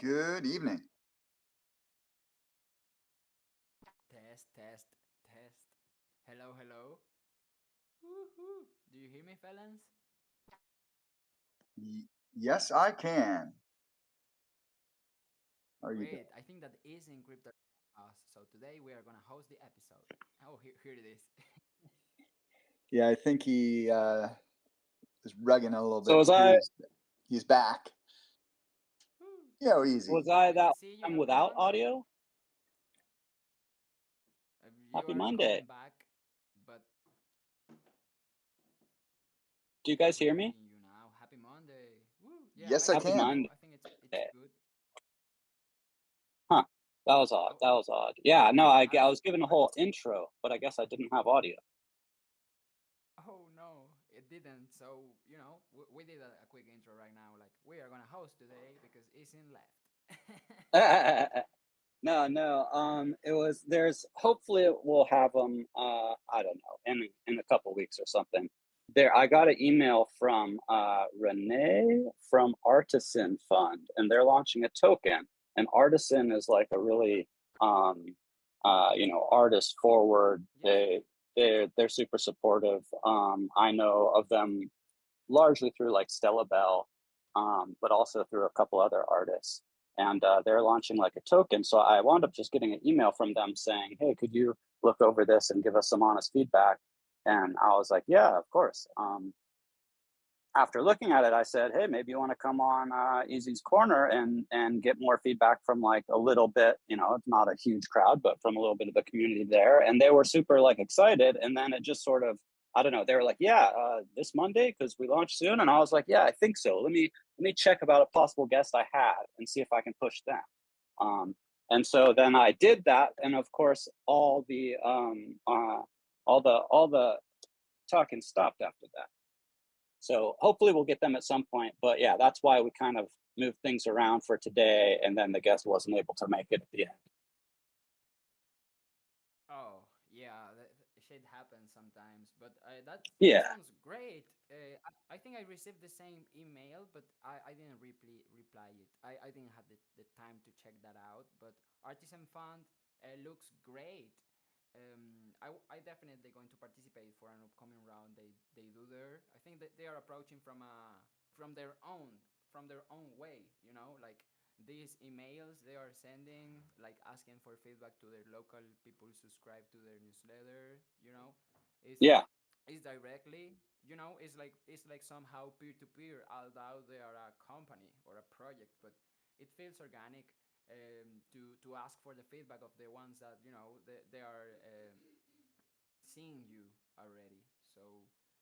Good evening. Test, test, test. Hello, hello. Woohoo! Do you hear me, fellas? Yes, I can. How are you doing? Great. I think that is encrypted us. So today we are gonna host the episode. Oh, here it is. Yeah, I think he is rugging a little So bit, was but I he's back. Woo. Easy. was I Good to that see you, time without everyone. audio? You Happy are coming Monday. back, but Do you but guys we hear are me? hearing you now. Happy Monday. Woo. Yeah, Yes, I I can Happy hear can. you. Monday. I think it's good. Huh. That was odd. Oh, That was odd. Yeah, no, I was given a I whole intro, but I guess I didn't have audio. oh no, it didn't. So we did a quick intro right now. Like we are gonna host today because Isin left. No, no. It was there's hopefully we'll have them. I don't know in a couple weeks or something. There, I got an email from Renee from Artisan Fund, and they're launching a token. And Artisan is like a really artist forward. Yes. They're super supportive. I know of them largely through like Stella Bell, but also through a couple other artists. And they're launching like a token. So I wound up just getting an email from them saying, "Hey, could you look over this and give us some honest feedback?" And I was like, "Yeah, of course." After looking at it, I said, "Hey, maybe you want to come on Easy's Corner and get more feedback from like a little bit, it's not a huge crowd, but from a little bit of the community there." And they were super like excited. And then it just sort of, I don't know, they were like, "Yeah, this Monday because we launch soon." And I was like, "Yeah, I think so. Let me check about a possible guest I had and see if I can push them." Um, and so then I did that, and of course, all the talking stopped after that. So hopefully we'll get them at some point. But yeah, that's why we kind of moved things around for today, and then the guest wasn't able to make it at the end. Oh, yeah, shit happens sometimes. But that Yeah, sounds great. I think I received the same email, but I didn't reply it. I didn't have the time to check that out. But Artisan Fund looks great. I definitely going to participate for an upcoming round they do there. I think that they are approaching from their own way, like these emails they are sending, like asking for feedback to their local people subscribe to their newsletter, is yeah, is directly, it's like somehow peer to peer, although they are a company or a project, but it feels organic, to ask for the feedback of the ones that they are seeing you already. So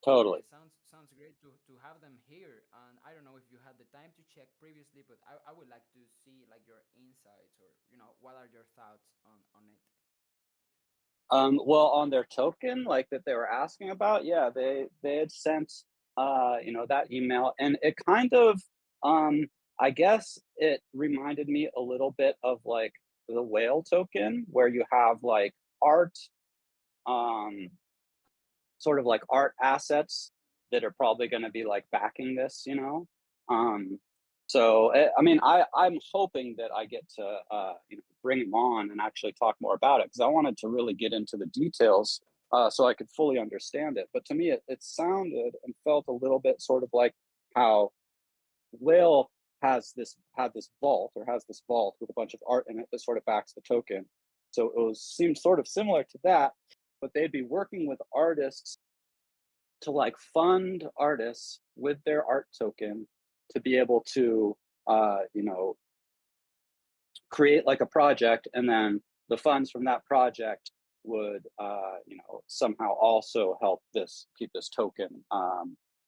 totally. sounds great to have them here. And I don't know if you had the time to check previously, but I would like to see like your insights, or what are your thoughts on it. Well, on their token, like that they were asking about, yeah, they had sent that email, and it kind of I guess it reminded me a little bit of like the whale token, where you have like art, um, sort of like art assets that are probably going to be like backing this. Um, so I mean, I'm hoping that I get to bring him on and actually talk more about it, because I wanted to really get into the details, so I could fully understand it. But to me, it sounded and felt a little bit sort of like how Whale had this vault, or has this vault with a bunch of art in it that sort of backs the token. So seemed sort of similar to that, but they'd be working with artists to like fund artists with their art token to be able to create like a project, and then the funds from that project would somehow also help this keep this token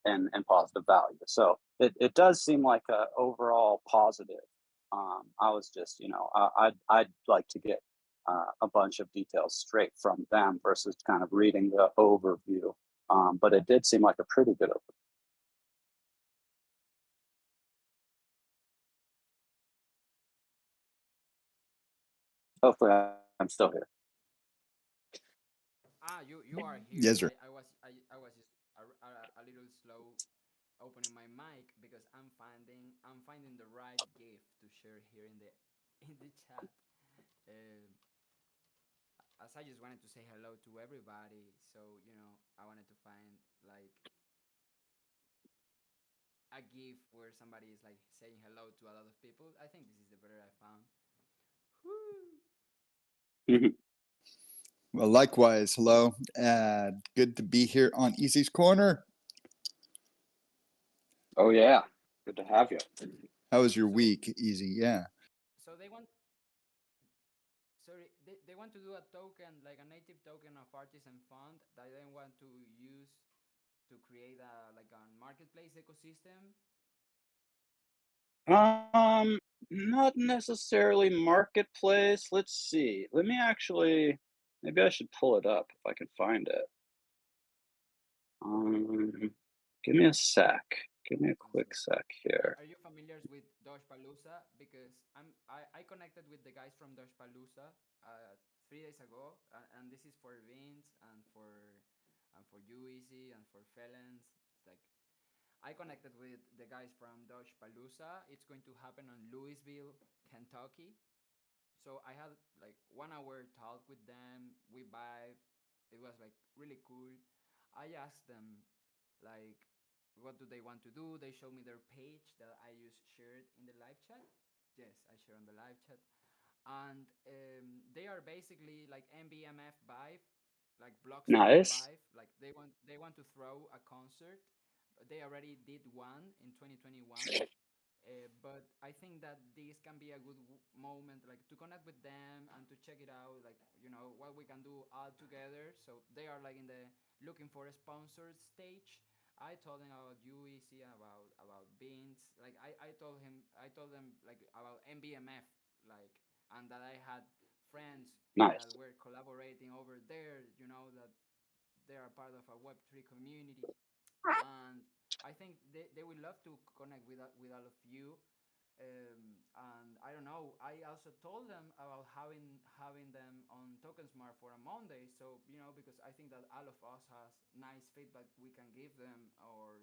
and positive value. So it does seem like a overall positive. I was just I'd like to get a bunch of details straight from them versus kind of reading the overview. But it did seem like a pretty good overview. Hopefully I'm still here. You are here. Yes, sir. I was just a little slow. opening my mic because I'm finding the right gift to share here in the in the chat. Um, as I just wanted to say hello to everybody, so I wanted to find like a GIF where somebody is like saying hello to a lot of people. I think this is the better I found. Woo! Mhm. Well, likewise, hello. Good to be here on Easy's Corner. Oh yeah, good to have you. How was your So week, Easy? Yeah. so they want sorry they want to do a token like a native token of artisan fund that they want to use to create a like a marketplace ecosystem. Not necessarily marketplace. Let's see. Let me actually, maybe I should pull it up if I can find it. Um, Give me a sec. Give me a Let's quick see. sec here. Are you familiar with Doge Palooza? Because I connected with the guys from Doge Palooza 3 days ago, and this is for Vince and for you Easy and for Felons. It's like I connected with the guys from Doge Palooza. It's going to happen on Louisville, Kentucky. So I had like 1 hour talk with them. We vibe. It was like really cool. I asked them like what do they want to do. They showed me their page that I just shared in the live chat. Yes, I share on the live chat, and they are basically like MBMF vibe, like Blockstream Nice. vibe. Like they want to throw a concert. They already did one in 2021, but I think that this can be a good moment, like to connect with them and to check it out, like what we can do all together. So they are like in the looking for a sponsored stage. I told them about UEC, about Beans. Like I told them like about MBMF, like and that I had friends that Nice. were collaborating over there. That they are part of a Web3 community, and I think they would love to connect with all of you. And I don't know. I also told them about having them on Token Smart for a Monday. So because I think that all of us has nice feedback we can give them, or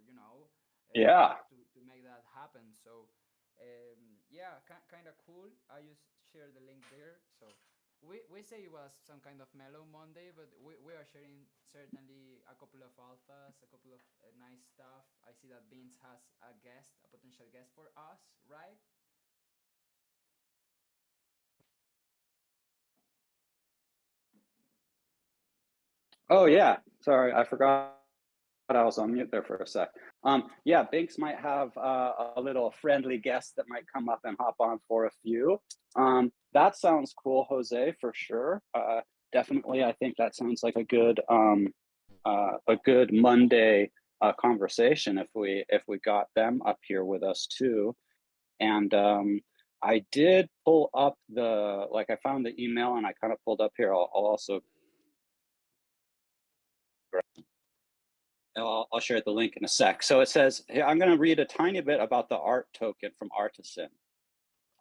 Yeah. to make that happen. So yeah, kind of cool. I just share the link there. So we say it was some kind of mellow Monday, but we are sharing certainly a couple of alphas, a couple of nice stuff. I see that Beans has a potential guest for us, right? Oh yeah. Sorry, I forgot I was on mute there for a sec. Yeah, Binks might have a little friendly guest that might come up and hop on for a few. That sounds cool, Jose, for sure. Definitely, I think that sounds like a good Monday conversation if we got them up here with us too. And I did pull up I found the email and I kind of pulled up here. I'll also I'll share the link in a sec. So it says, hey, I'm going to read a tiny bit about the art token from Artisan.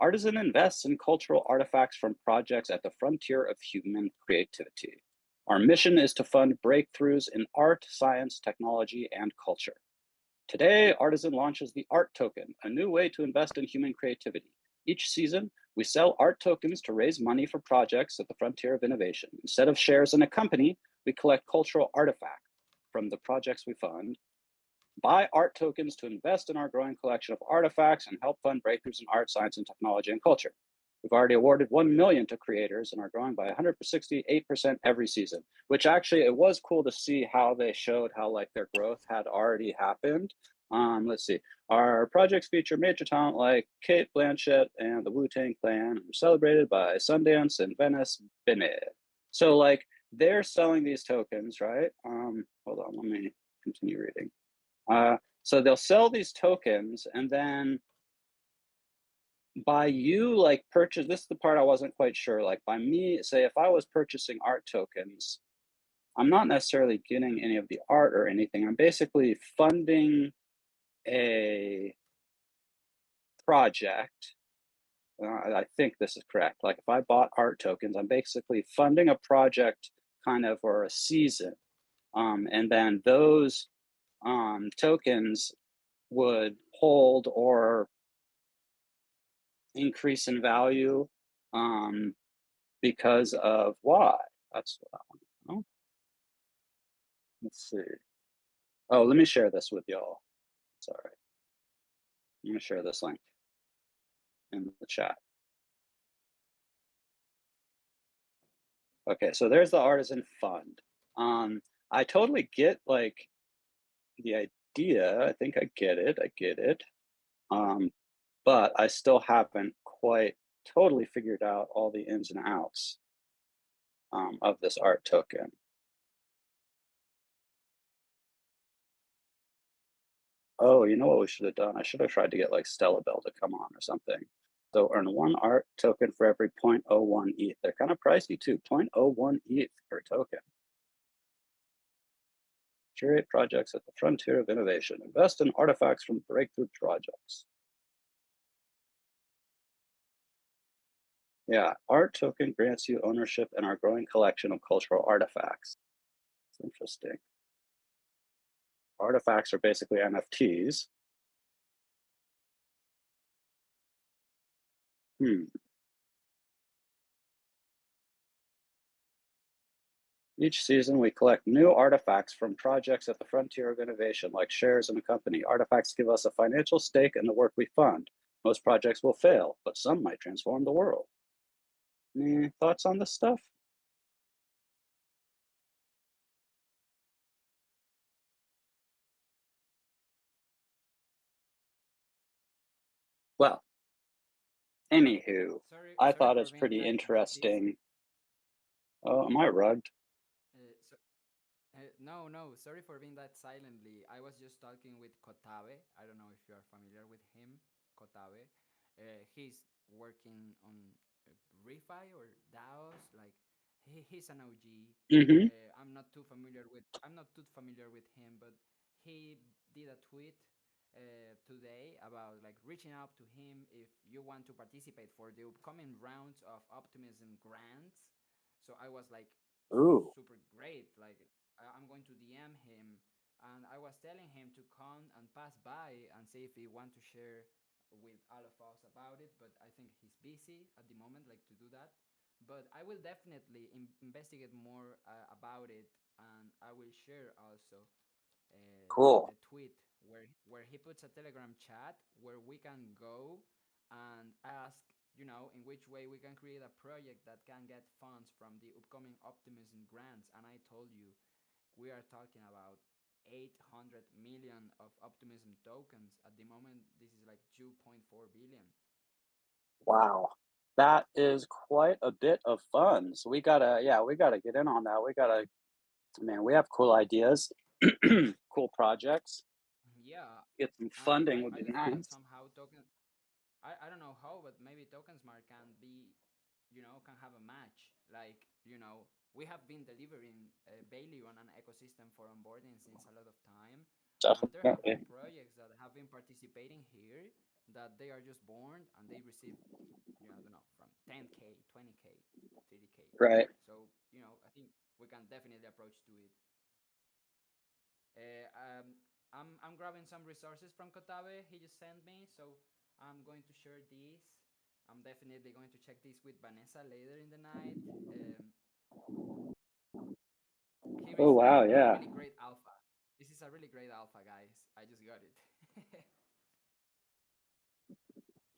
Artisan invests in cultural artifacts from projects at the frontier of human creativity. Our mission is to fund breakthroughs in art, science, technology, and culture. Today, Artisan launches the Art Token, a new way to invest in human creativity. Each season, we sell art tokens to raise money for projects at the frontier of innovation. Instead of shares in a company, we collect cultural artifacts from the projects we fund, buy art tokens to invest in our growing collection of artifacts, and help fund breakthroughs in art, science, and technology and culture. We've already awarded 1 million to creators and are growing by 168% every season, which actually, it was cool to see how they showed how like their growth had already happened. Let's see. Our projects feature major talent like Kate Blanchett and the Wu-Tang Clan, and are celebrated by Sundance and Venice Biennale. So like they're selling these tokens, right? Hold on, let me continue reading. So they'll sell these tokens, and then by you like purchase, this is the part I wasn't quite sure, like by me, say if I was purchasing art tokens, I'm not necessarily getting any of the art or anything. I'm basically funding a project. I think this is correct. Like if I bought art tokens, I'm basically funding a project kind of or a season. And then those tokens would hold or increase in value, um, because of why. That's what I want to know. Let's see. Oh, let me share this with y'all. Sorry. I'm gonna share this link in the chat. Okay, so there's the artisan fund. I totally get like the idea. I think I get it. I get it. Um, but I still haven't quite totally figured out all the ins and outs of this art token. Oh, you know what we should have done? I should have tried to get like Stella Bell to come on or something. So earn one art token for every 0.01 ETH. They're kind of pricey too. 0.01 ETH per token. Curate projects at the frontier of innovation. Invest in artifacts from breakthrough projects. Yeah, art token grants you ownership in our growing collection of cultural artifacts. It's interesting. Artifacts are basically NFTs. Hmm. Each season, we collect new artifacts from projects at the frontier of innovation, like shares in a company. Artifacts give us a financial stake in the work we fund. Most projects will fail, but some might transform the world. Any thoughts on this stuff? Well, anywho, I Sorry thought for it's being pretty that interesting. dizzy. Oh, am I rugged? So, no, no, sorry for being that silently. I was just talking with Kotabe. I don't know if you are familiar with him, Kotabe. He's working on Refi or DAOs. Like he's an OG. Mm-hmm. I'm not too familiar with him, but he did a tweet today about like reaching out to him if you want to participate for the upcoming rounds of Optimism grants. So I was like Ooh, super great. Like I'm going to DM him, and I was telling him to come and pass by and see if he want to share with all of us about it. But I think he's busy at the moment, like to do that. But I will definitely investigate more about it, and I will share also cool. the tweet where he puts a Telegram chat where we can go and ask, in which way we can create a project that can get funds from the upcoming Optimism grants. And I told you, we are talking about 800 million of Optimism tokens. At the moment, this is like 2.4 billion. Wow. That is quite a bit of fun. So we gotta get in on that. Man, we have cool ideas, cool projects. Yeah, Get some and funding would I be think that nice. somehow I don't know how, but maybe Token Smart can be, can have a match. Like, we have been delivering value on an ecosystem for onboarding since a lot of time. And there have been Definitely. projects that have been participating here that they are just born and they receive, I don't know, from 10K, 20K, 30K. Right. So, I think we can definitely approach to it. Uh, um, I'm grabbing some resources from Kotabe. He just sent me, so I'm going to share these. I'm definitely going to check this with Vanessa later in the night. Here Oh is wow, a yeah. really great alpha. This is a really great alpha, guys. I just got it.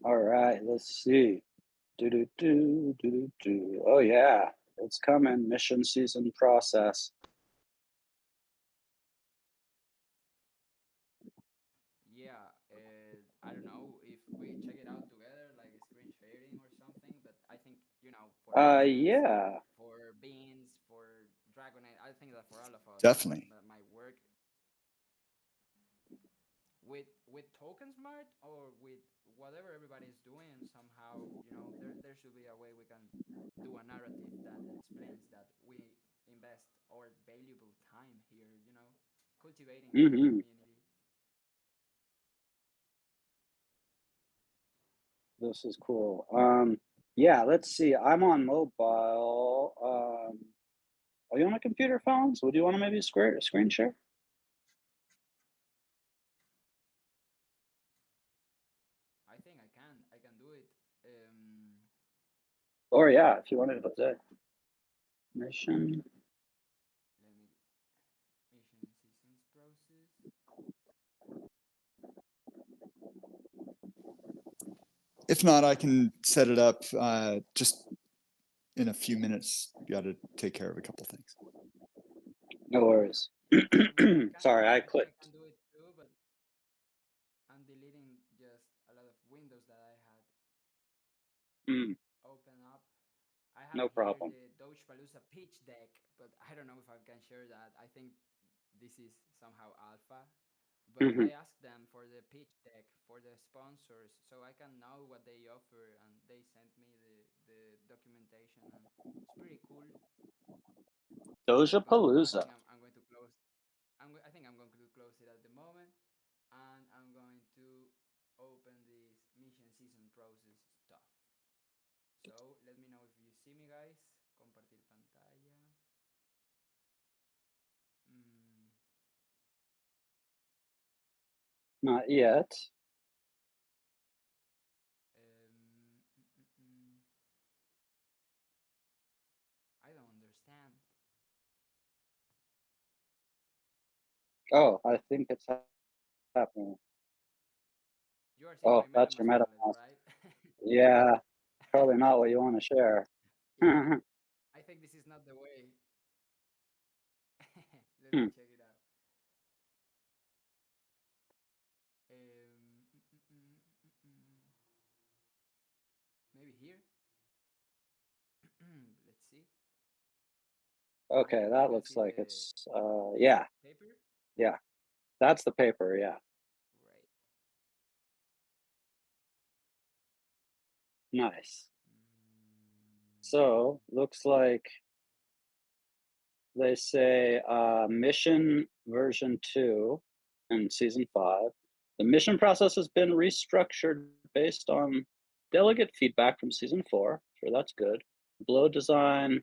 All right, let's see. Do do do do do do. Oh yeah, it's coming. Mission season process. Yeah, I don't know if we check it out together, like screen sharing or something. But I think for fans, Yeah. for beans, for Dragonite, I think that for all of us, Definitely. that might work with Token Smart or with whatever everybody's doing. Somehow, there should be a way we can do a narrative that explains that we invest our valuable time here. Cultivating a great Mm-hmm. community. This is cool. Yeah, let's see. I'm on mobile. Are you on a computer phones? Would you want to maybe screen share? think I can do it. Or yeah, if you wanted to say mission. Let me mission seasons process. If not, I can set it up just in a few minutes. You got to take care of a couple things. No worries. Yeah, Sorry, I I think I clicked. can do it too, but I'm deleting just a lot of windows that I had Mm, open up. I have no here problem. the Doge Palooza pitch deck, but I don't know if I can share that. I think this is somehow alpha, but Hmm. I asked them for the pitch deck for the sponsors so I can know what they offer, and they sent me the documentation, and it's pretty cool. Doja But I Palooza. think I'm going to close. I think I'm going to close it at the moment, and I'm going to open this mission season process stuff. So let me know if you see me, guys. Compartir pantalla. Mm, Not yet. um, mm, mm, mm. I don't understand. Oh, I think it's happening. You are seeing Oh, my that's your MetaMask wallet, MetaMask. right? Yeah, probably not what you want to share. Yeah, I think this is not the way. Let me Hmm. check it out. Um, mm, mm, mm, mm, mm. Maybe here. Let's see. Okay, You that can looks see like the it's yeah, paper. yeah. That's the paper, yeah. Right. Nice. Mm, So, looks like they say mission version 2 in season 5. The mission process has been restructured based on delegate feedback from season 4. Sure, that's good. Below design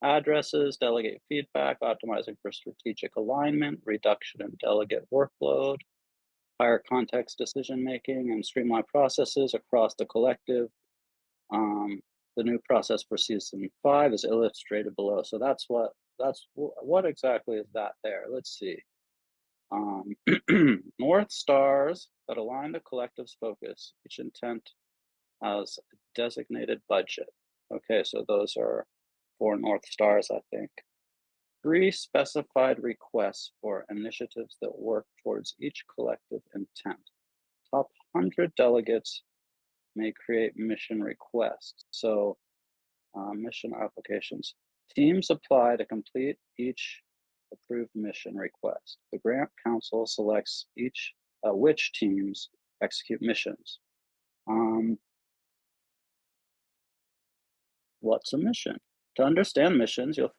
addresses, delegate feedback, optimizing for strategic alignment, reduction in delegate workload, higher context decision making, and streamline processes across the collective. Um, the new process for season 5 is illustrated below. So what exactly is that there? Let's see. North stars that align the collective's focus. Each intent has a designated budget. Okay, so those are 4 North stars, I think. 3 specified requests for initiatives that work towards each collective intent. Top 100 delegates may create mission requests. So, mission applications. Teams apply to complete each approved mission request. The grant council selects which teams execute missions. What's a mission? To understand missions, you'll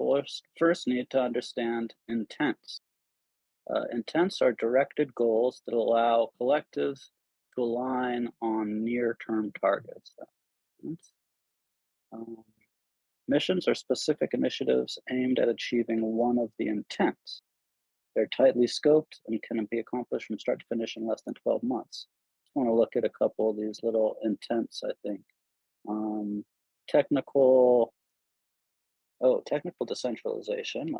first need to understand intents. Intents are directed goals that allow collectives to align on near-term targets. Um, Missions are specific initiatives aimed at achieving one of the intents. They're tightly scoped and can be accomplished from start to finish in less than 12 months. Just want to look at a couple of these little intents, I think. Um, technical, technical decentralization,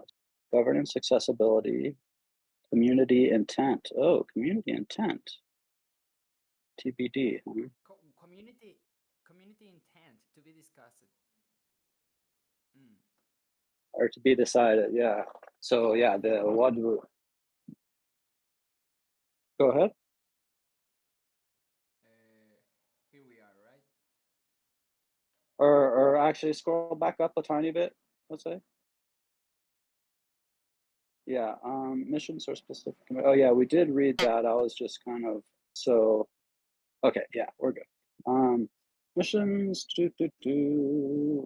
governance, accessibility, community intent. Oh, community intent. TBD. Huh? community intent to be discussed. Mm. Or to be decided, yeah. So yeah, go ahead. Here we are, right? Or actually scroll back up a tiny bit, let's say. Yeah, missions are specific. Oh yeah, we did read that. I was just kind of so okay, yeah, we're good. Missions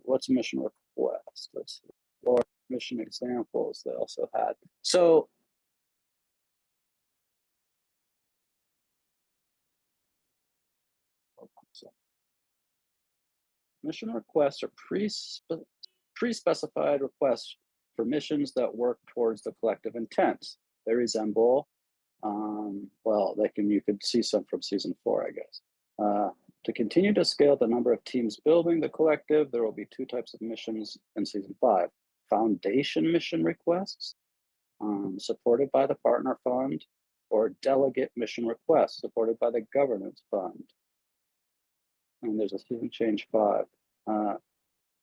what's a mission request? Let's see. Or mission examples they also had. So mission requests are pre-specified requests for missions that work towards the collective intent. They resemble, well, you could see some from season 4, I guess. To continue to scale the number of teams building the collective, there will be two types of missions in season 5. Foundation mission requests, supported by the partner fund, or delegate mission requests supported by the governance fund. And there's a season change 5.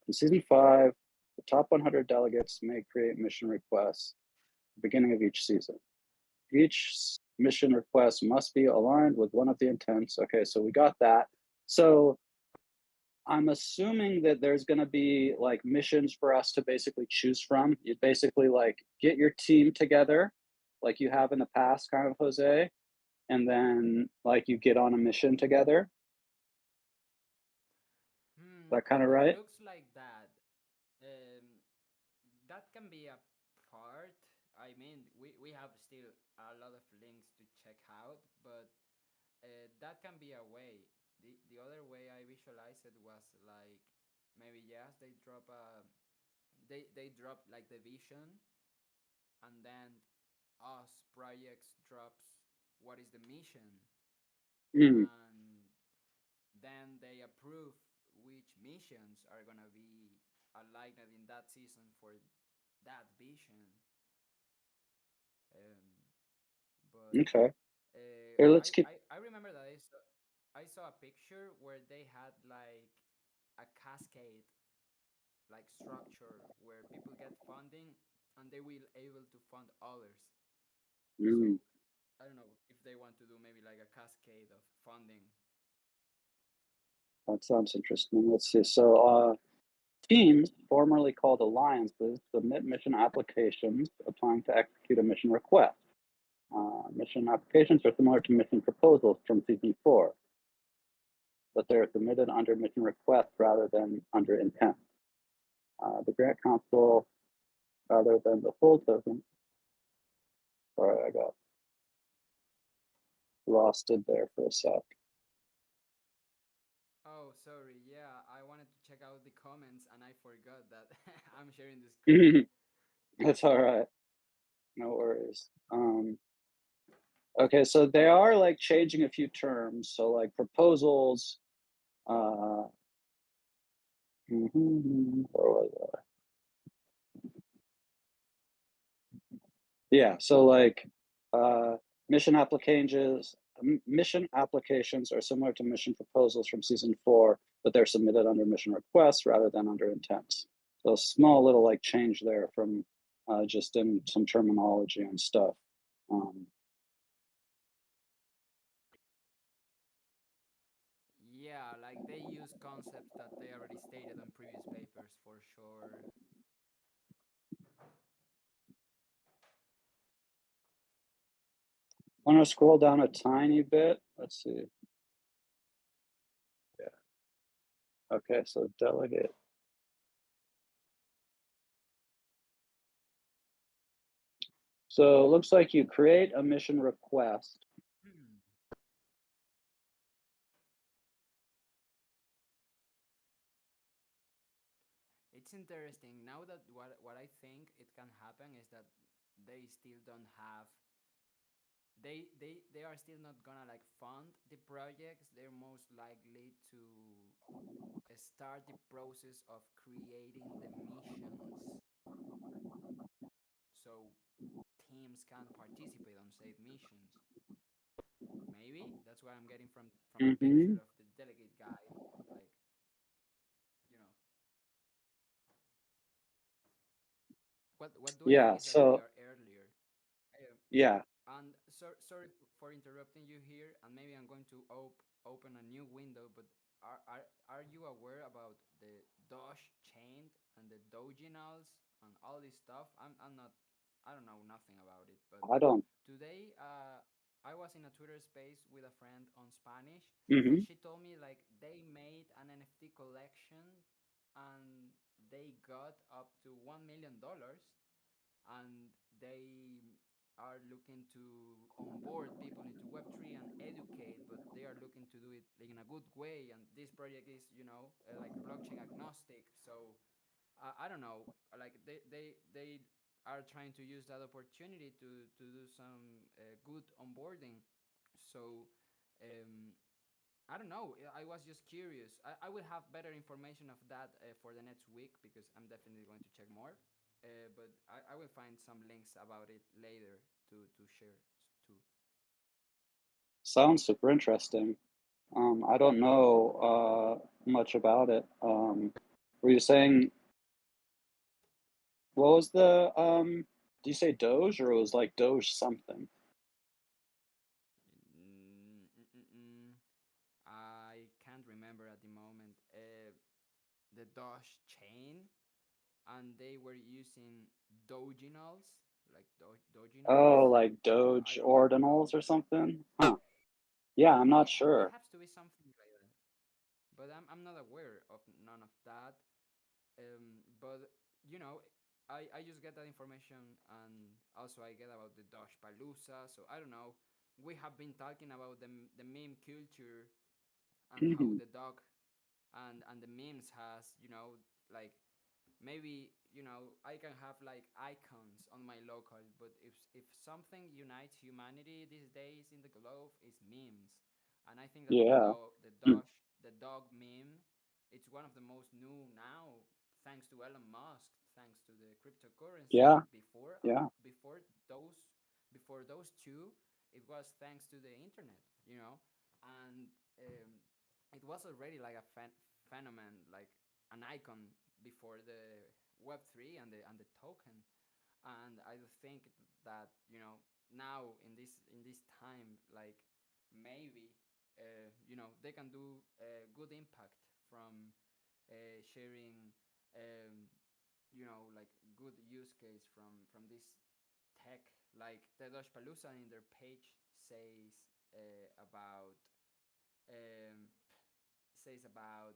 In season 5, the top 100 delegates may create mission requests at the beginning of each season. Each mission request must be aligned with one of the intents. Okay, so we got that. So I'm assuming that there's going to be like missions for us to basically choose from. You basically like get your team together, like you have in the past, kind of, Jose, and then like you get on a mission together. Is that kind of It right? looks like that. Um, that can be a part. I mean, we have still a lot of links to check out, but that can be a way. The other way I visualized it was like maybe yes, they drop like the vision, and then us projects drops what is the mission, Mm, and then they approve which missions are gonna be aligned in that season for that vision. Um, but okay. Here, let's keep. I remember that I saw a picture where they had like a cascade like structure where people get funding and they will able to fund others. Mm, So I don't know if they want to do maybe like a cascade of funding. that sounds interesting. Let's see. So, teams, formerly called alliances, submit mission applications applying to execute a mission request. Mission applications are similar to mission proposals from season 4, but they're submitted under mission request rather than under intent. The grant council, rather than the full token. Sorry, I got lost it there for a sec. Oh, sorry. Yeah, I wanted to check out the comments and I forgot that I'm sharing the screen. That's all right. No worries. Okay, so they are like changing a few terms. So like proposals. Uh, where was I? Yeah, so like uh, mission applications. Mission applications are similar to mission proposals from season 4, but they're submitted under mission requests rather than under intents. So a small little like change there from just in some terminology and stuff. Um, Yeah, like they use concepts that they already stated on previous papers for sure. I'm gonna scroll down a tiny bit. Let's see. Yeah. Okay, so delegate. So it looks like you create a mission request. Hmm. It's interesting now that what I think it can happen is that they still don't have they are still not gonna like fund the projects. They're most likely to start the process of creating the missions so teams can participate on said missions. Maybe that's what I'm getting from the Mm-hmm. picture of the delegate guy. Like, you know, what do I think Yeah, is that we so are earlier. Um, yeah, and sorry for interrupting you here, and maybe I'm going to open a new window. But are you aware about the Doge chain and the Doginals and all this stuff? I'm not. I don't know nothing about it. But I don't. today, I was in a Twitter space with a friend on Spanish, and Mm-hmm. she told me like they made an NFT collection, and they got up to $1 million, and they are looking to onboard people into Web3 and educate, but they are looking to do it like in a good way. And this project is, like blockchain agnostic. So I don't know, like they are trying to use that opportunity to do some good onboarding. So um, I don't know. I was just curious. I will have better information of that for the next week because I'm definitely going to check more. But I will find some links about it later to share too. Sounds super interesting. I don't know much about it. Were you saying what was the do you say Doge or it was like Doge something? I can't remember at the moment. The Doge chain, and they were using Doginals, like Oh, Doginals. like I Doge don't know how. ordinals or something? Huh. Yeah, I'm not Yeah, it sure. has to be something like that. But I'm not aware of none of that. But you know, I just get that information, and also I get about the Doge Palooza. So I don't know. We have been talking about the meme culture and how Mhm. the dog and the memes has, like maybe, I can have like icons on my local, but if something unites humanity these days in the globe is memes. And I think that Yeah. Mm. the dog meme, it's one of the most new now, thanks to Elon Musk, thanks to the cryptocurrency. Yeah. Yeah. Those before those two, it was thanks to the internet, and it was already like a phenomenon, like an icon before the Web3 and the token. And I do think that, now in this time, like maybe, they can do a good impact from sharing, um, like good use case from this tech. Like the Doge Palooza in their page about um, says about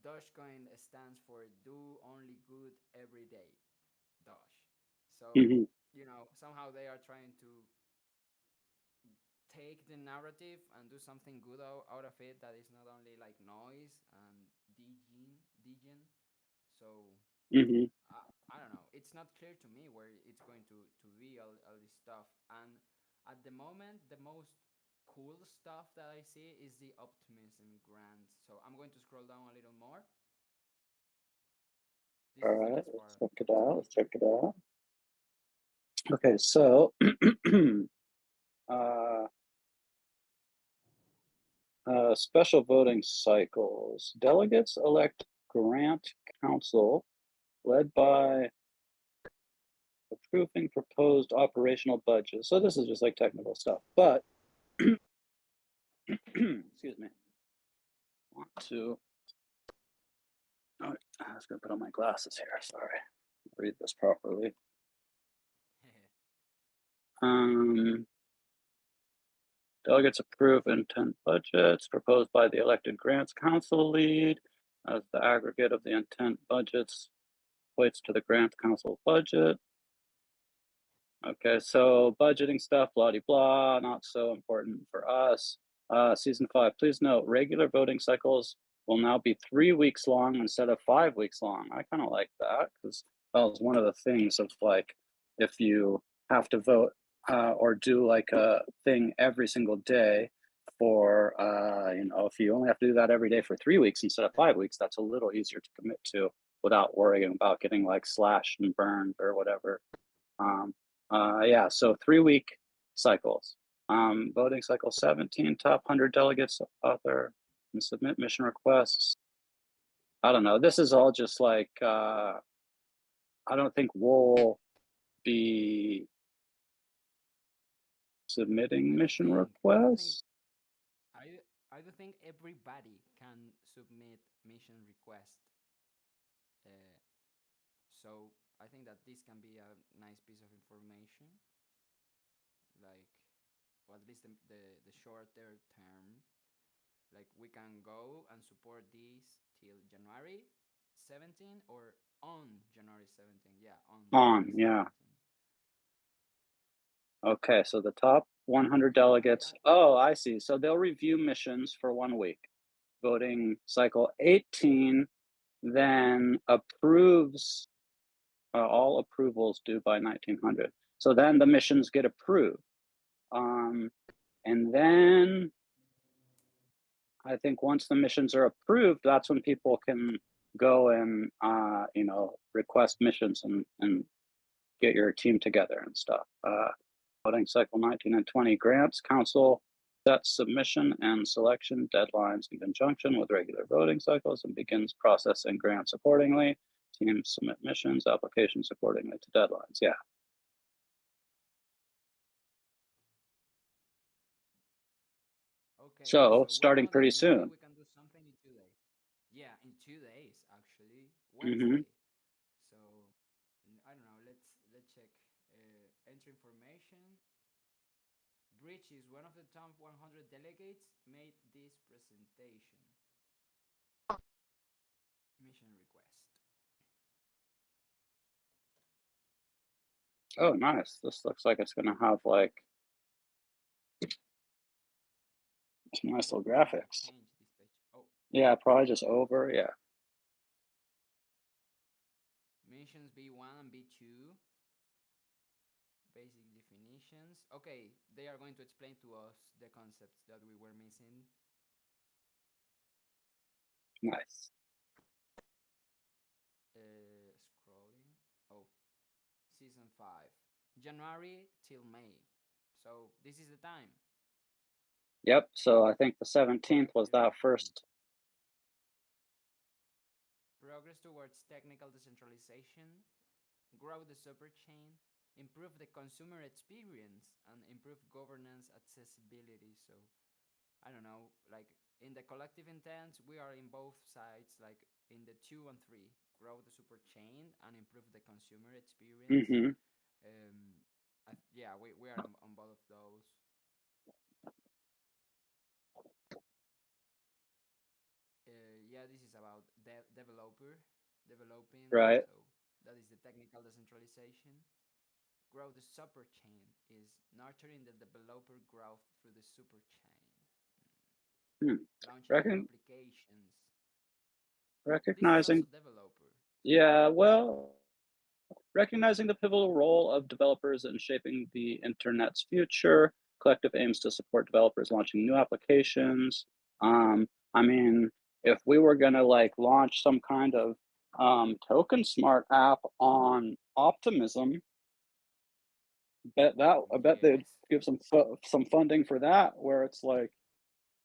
Dogecoin stands for do only good every day. Doge. So, Hmm. somehow they are trying to take the narrative and do something good out of it that is not only like noise and degen. So Hmm. I don't know. It's not clear to me where it's going to be all this stuff. And at the moment, the most cool stuff that I see is the optimism grant. So I'm going to scroll down a little more. This All is the right, best let's part check it to out. me. Let's check it out. Okay, so uh, special voting cycles. Delegates elect grant council led by approving proposed operational budget. So this is just like technical stuff, but excuse me. I want to. Oh, I was gonna put on my glasses here. Sorry. Read this properly. Um, Delegates approve intent budgets proposed by the elected grants council lead as the aggregate of the intent budgets equates to the grants council budget. Okay, so budgeting stuff, blah, blah, blah, not so important for us. Season 5, please note, regular voting cycles will now be 3 weeks long instead of 5 weeks long. I kind of like that because that was one of the things of like, if you have to vote or do like a thing every single day for, if you only have to do that every day for 3 weeks instead of 5 weeks, that's a little easier to commit to without worrying about getting like slashed and burned or whatever. Um, yeah, so 3 week cycles. Voting cycle 17, top 100 delegates author and submit mission requests. I don't know. This is all just like, I don't think we'll be submitting mission I do think requests. I do think everybody can submit mission request. Uh, so I think that this can be a nice piece of information, like, or at least the shorter term. Like we can go and support this till January 17 or on January 17. Yeah, on January Yeah. 17. Okay, so the top 100 delegates. Oh, I see. So they'll review missions for 1 week. Voting cycle 18 then approves all approvals due by 1900. So then the missions get approved. And then I think once the missions are approved, that's when people can go and request missions and get your team together and stuff. Voting cycle 19 and 20 grants council sets submission and selection deadlines in conjunction with regular voting cycles and begins processing grants accordingly. Teams submit missions, applications accordingly to deadlines. Yeah. Okay, So so what starting about if pretty maybe soon. we can do something in 2 days? Yeah, in 2 days actually. Hmm. Wednesday. So I don't know. Let's check. Enter information. Bridge is one of the top 100 delegates made this presentation. Mission request. Oh, nice. This looks like it's gonna have like some nice little What did I graphics. change this page? Oh, Yeah, probably just over. Yeah. missions B1 and B2. Basic definitions. Okay, they are going to explain to us the concepts that we were missing. Nice. Scrolling. Oh, season 5. January till May. So this is the time. Yep. So I think the 17th was Collective that intent. first. Progress towards technical decentralization, grow the super chain, improve the consumer experience, and improve governance accessibility. So I don't know, like in the collective intent, we are in both sides, like in the 2 and 3, grow the super chain and improve the consumer experience. Hmm. Yeah, we are on both of those. Yeah, this is about developing. Right. So that is the technical decentralization. Grow the super chain is nurturing the developer growth through the super chain. Hmm. Launching new Recon applications. This is also recognizing. developer. So Yeah. Well, recognizing the pivotal role of developers in shaping the internet's future, Collective aims to support developers launching new applications. I mean, if we were going to like launch some kind of token smart app on Optimism, I bet they'd yes, give some funding for that, where it's like,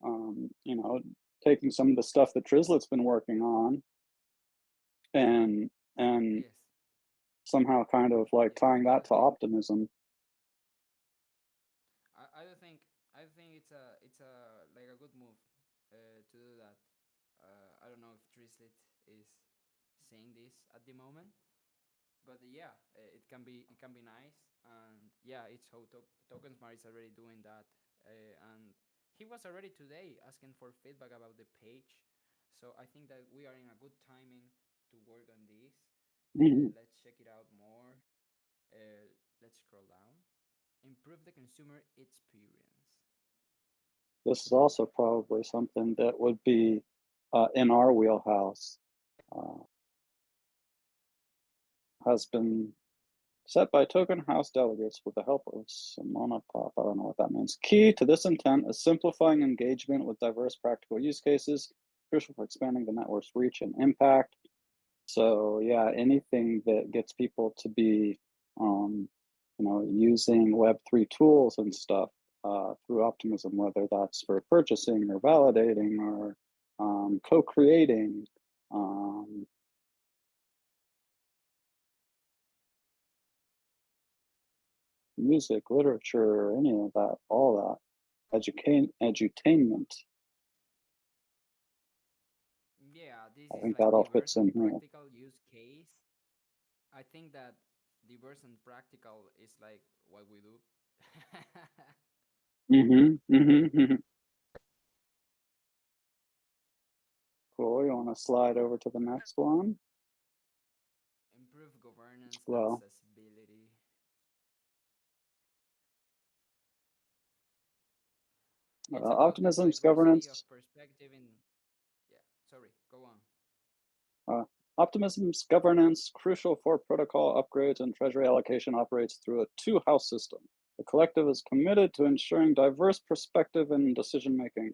you know, taking some of the stuff that Trizlet's been working on and and yes, somehow kind of like yes. tying that to Optimism. I think it's a like a good move to do that. I don't know if Trislet is saying this at the moment, but yeah, it can be nice, and yeah, it's how Token Smart is already doing that, and he was already today asking for feedback about the page, so I think that we are in a good timing to work on this. Mhm. Let's check it out more. Let's scroll down. Improve the consumer experience. This is also probably something that would be in our wheelhouse. Uh, has been set by Token House delegates with the help of Simona Pop. I don't know what that means. Key to this intent is simplifying engagement with diverse practical use cases, crucial for expanding the network's reach and impact. So yeah, anything that gets people to be, using Web3 tools and stuff through Optimism, whether that's for purchasing or validating or co-creating, um, music, literature, any of that, all that, edutainment. Yeah, this I is think that like all diverse fits in and here. practical use case. I think that diverse and practical is like what we do. Mm-hmm. Mm-hmm. Mm-hmm. Cool. You want to slide over to the next one? Improve governance Well, accessibility. It's about the Optimism's diversity of governance. perspective in. Yeah, sorry, go on. Uh, Optimism's governance, crucial for protocol upgrades and treasury allocation, operates through a two-house system. The collective is committed to ensuring diverse perspective in decision making.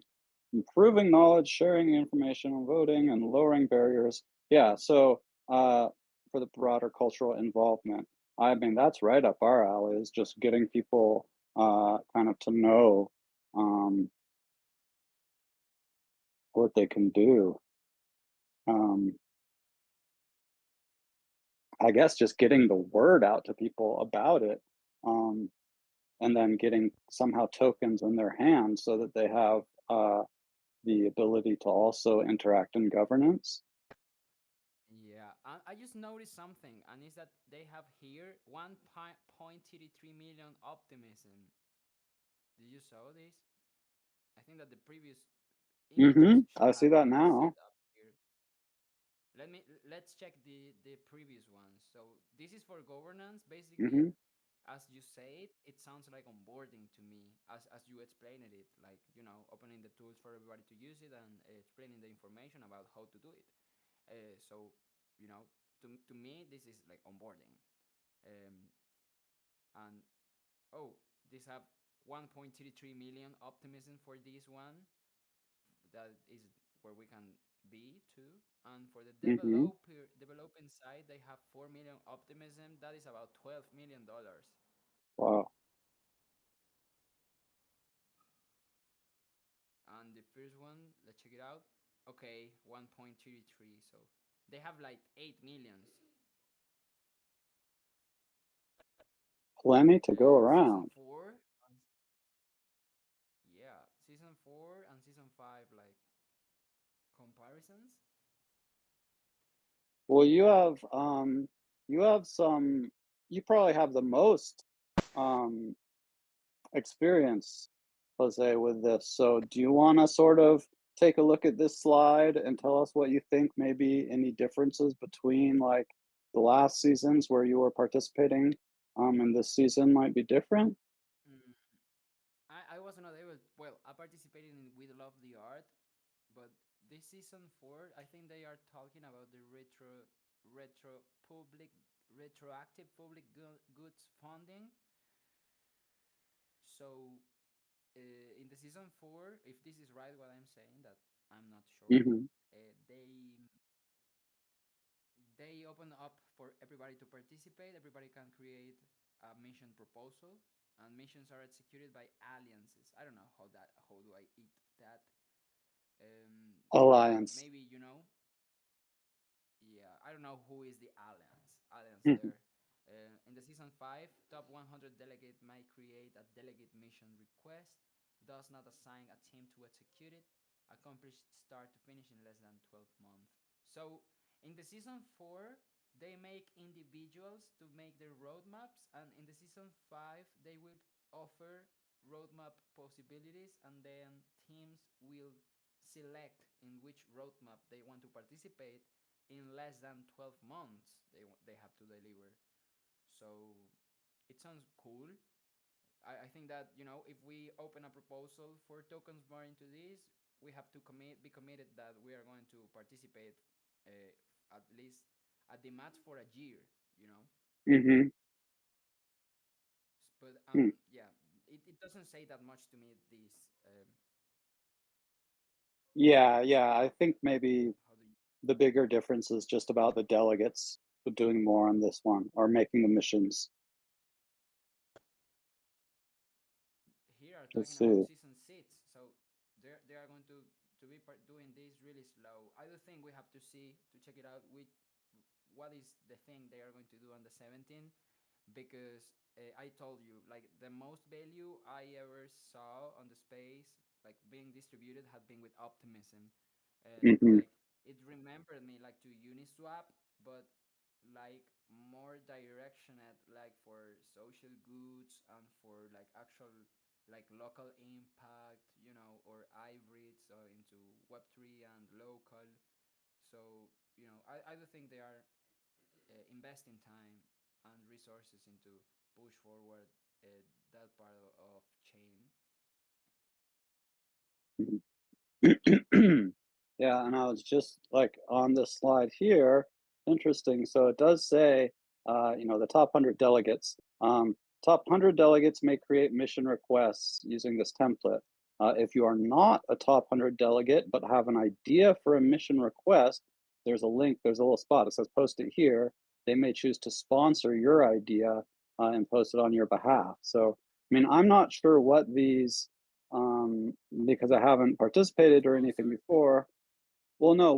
improving knowledge, sharing information on voting, and lowering barriers. Yeah, so for the broader cultural involvement, I mean, that's right up our alley, is just getting people kind of to know um, what they can do. Um, I guess just getting the word out to people about it, um, and then getting somehow tokens in their hands so that they have the ability to also interact in governance. Yeah, I just noticed something, and is that they have here 1.33 million optimism. Did you saw this? I think that the previous images should I have see that been set now. up here. Let's check the previous ones. So this is for governance, basically. hmm As you say it, it sounds like onboarding to me, as you explained it, like opening the tools for everybody to use it and explaining the information about how to do it. So to me, this is like onboarding. Um, and oh, this have 1.33 million optimism for this one. That is where we can be too. And for the hmm developing side, they have 4 million optimism. That is about $12 million. Wow. And the first one, let's check it out. Okay, 1.33. So they have like 8 millions. Plenty to go Season around. four, yeah, season four and season five, like comparisons. Well, you have some you probably have the most um experience, Jose, with this. So do you want to sort of take a look at this slide and tell us what you think maybe any differences between like the last seasons where you were participating and this season might be different? Mm, I was not able. Well, I participated in We Love the Art, but this season four, I think they are talking about the retro public retroactive public goods funding. So in the season four, if this is right, what I'm saying, that I'm not sure. hmm They open up for everybody to participate. Everybody can create a mission proposal, and missions are executed by alliances. I don't know how do I eat that. Like Alliance. maybe yeah, I don't know who is the alliance hmm there. In the season 5, top 100 delegate might create a delegate mission request, does not assign a team to execute it, accomplished start to finish in less than 12 months. So in the season 4, they make individuals to make their roadmaps, and in the season 5, they will offer roadmap possibilities, and then teams will select in which roadmap they want to participate in less than 12 months they have to deliver. So it sounds cool. I think that if we open a proposal for tokens more into this, we have to be committed that we are going to participate at least at the match for a year. You know, hmm but Hmm. yeah, it doesn't say that much to me. This Yeah, I think maybe how do you the bigger difference is just about the delegates doing more on this one or making the missions. here are Let's talking about see. season 6, so they are going to be doing this really slow. I do think we have to see to check it out with what is the thing they are going to do on the 17, because I told you, like, the most value I ever saw on the space, like, being distributed had been with optimism. hmm Like, it remembered me like to Uniswap, but like more directioned, like for social goods and for like actual like local impact, or hybrids into Web3 and local. So I do think they are investing time and resources into push forward that part of chain. Yeah, and I was just like on this slide here. Interesting. So it does say, the top 100 delegates. Top 100 delegates may create mission requests using this template. If you are not a top 100 delegate but have an idea for a mission request, there's a link, there's a little spot. It says post it here. They may choose to sponsor your idea and post it on your behalf. So, I mean, I'm not sure what these, because I haven't participated or anything Sponsor? before. Well, no,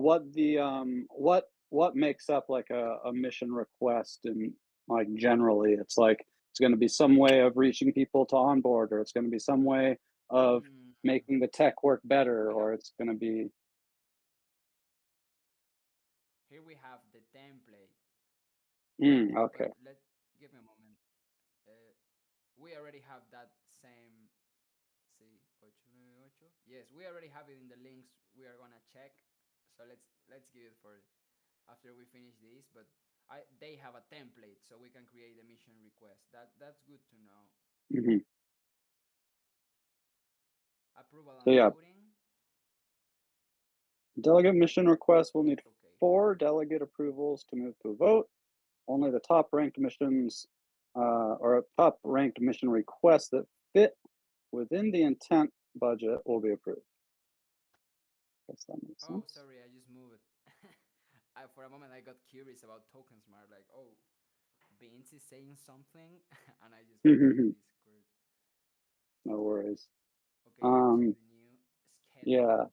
what makes up like a mission request and like generally it's like it's going to be some way of reaching people to onboard, or it's going to be some way of Mm, making the tech work better, we have or it's going to be here we have the template. But okay. let give me a moment. Uh, we already have that same. See, 898. Yes, we already have it in the links. We are gonna check. So let's give it for after we finish this. But they have a template, so we can create a mission request. That's good to know. Hmm. Approval So and yeah, voting. delegate mission requests will need Okay. 4 delegate approvals to move to a vote. Only the top ranked missions or top ranked mission requests that fit within the intent budget will be approved. Guess that makes Oh, sense. sorry, I just moved. For a moment, I got curious about Token Smart. Like, oh, Beans is saying something, and I just moved to No Discord. worries. Okay, let me check the new schedule. Yeah.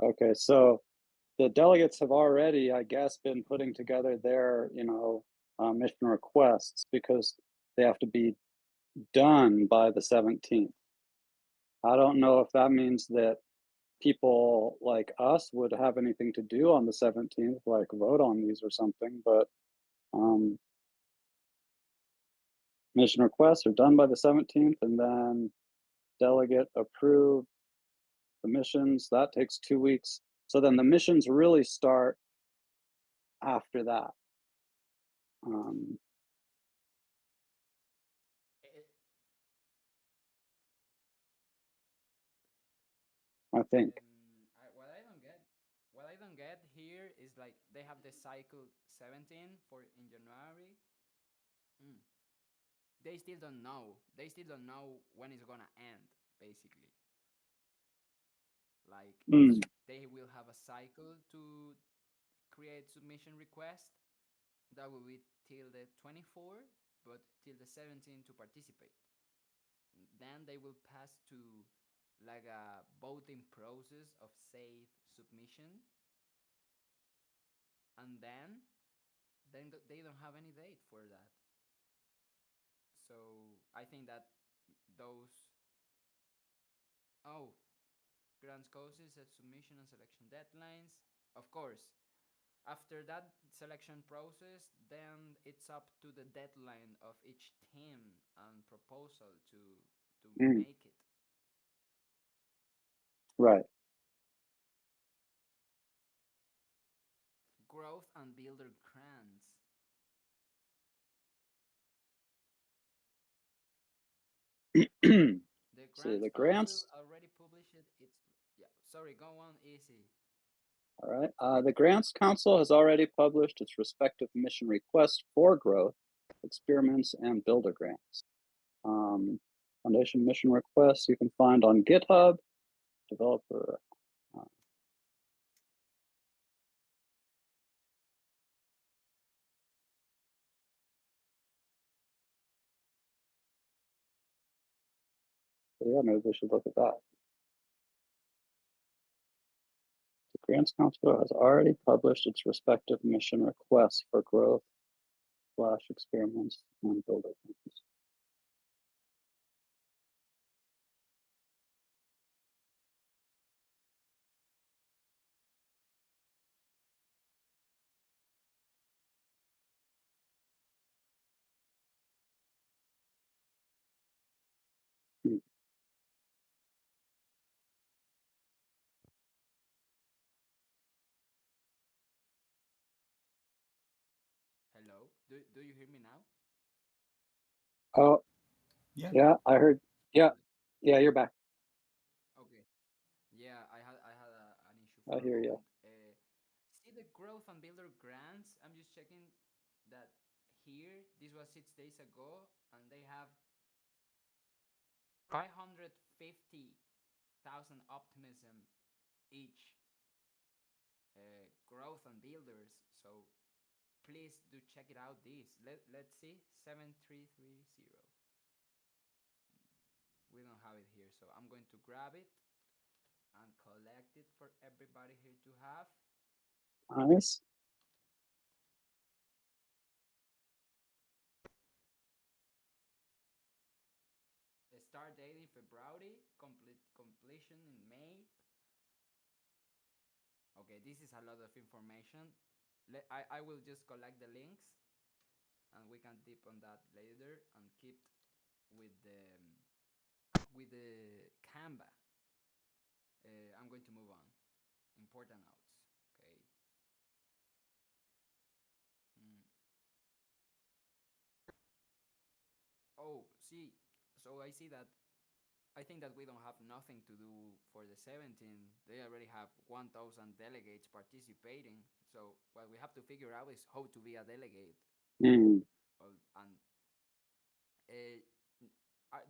Okay. So the delegates have already, I guess, been putting together their, mission requests because they have to be done by the 17th. I don't know if that means that people like us would have anything to do on the 17th, like vote on these or something, but um, mission requests are done by the 17th, and then delegate approve the missions. That takes 2 weeks. So then the missions really start after that. Um, Eh, I think. what I don't get here is like they have the cycle 17 for in January. Mm. They still don't know. They still don't know when it's gonna end. Basically, like Mm, they will have a cycle to create submission request. That will be till the 24, but till the 17 to participate. Then they will pass to like a voting process of save submission, and then they don't have any date for that. So I think that those oh grants causes at submission and selection deadlines. Of course, after that selection process, then it's up to the deadline of each team and proposal to mm, make it. right. Growth and builder grants. The See grants the council grants. already published it. It's yeah. Sorry, go on easy. All right. The Grants Council has already published its respective mission requests for growth, experiments, and builder grants. Um, Foundation mission requests you can find on GitHub. Developer. Uh, so yeah, maybe we should look at that. The Grants Council has already published its respective mission requests for growth slash experiments and builder grants. Hmm. Hello. Do you hear me now? Oh, Yeah. yeah, I heard. Yeah, yeah, you're back. Okay. Yeah, I had an issue I for a hear you. moment. See the growth and builder grants. I'm just checking that here. This was 6 days ago, and they have 550,000 optimism each growth and builders. So please do check it out. Let's see 7330. We don't have it here, so I'm going to grab it and collect it for everybody here to have. Nice. Start date in February, completion in May. Okay, this is a lot of information. I will just collect the links and we can dip on that later and keep with the Canva. I'm going to move on. Important notes. Okay. Mm. Oh, see. So I see that. I think that we don't have nothing to do for the 17. They already have 1,000 delegates participating. So what we have to figure out is how to be a delegate. Mm. And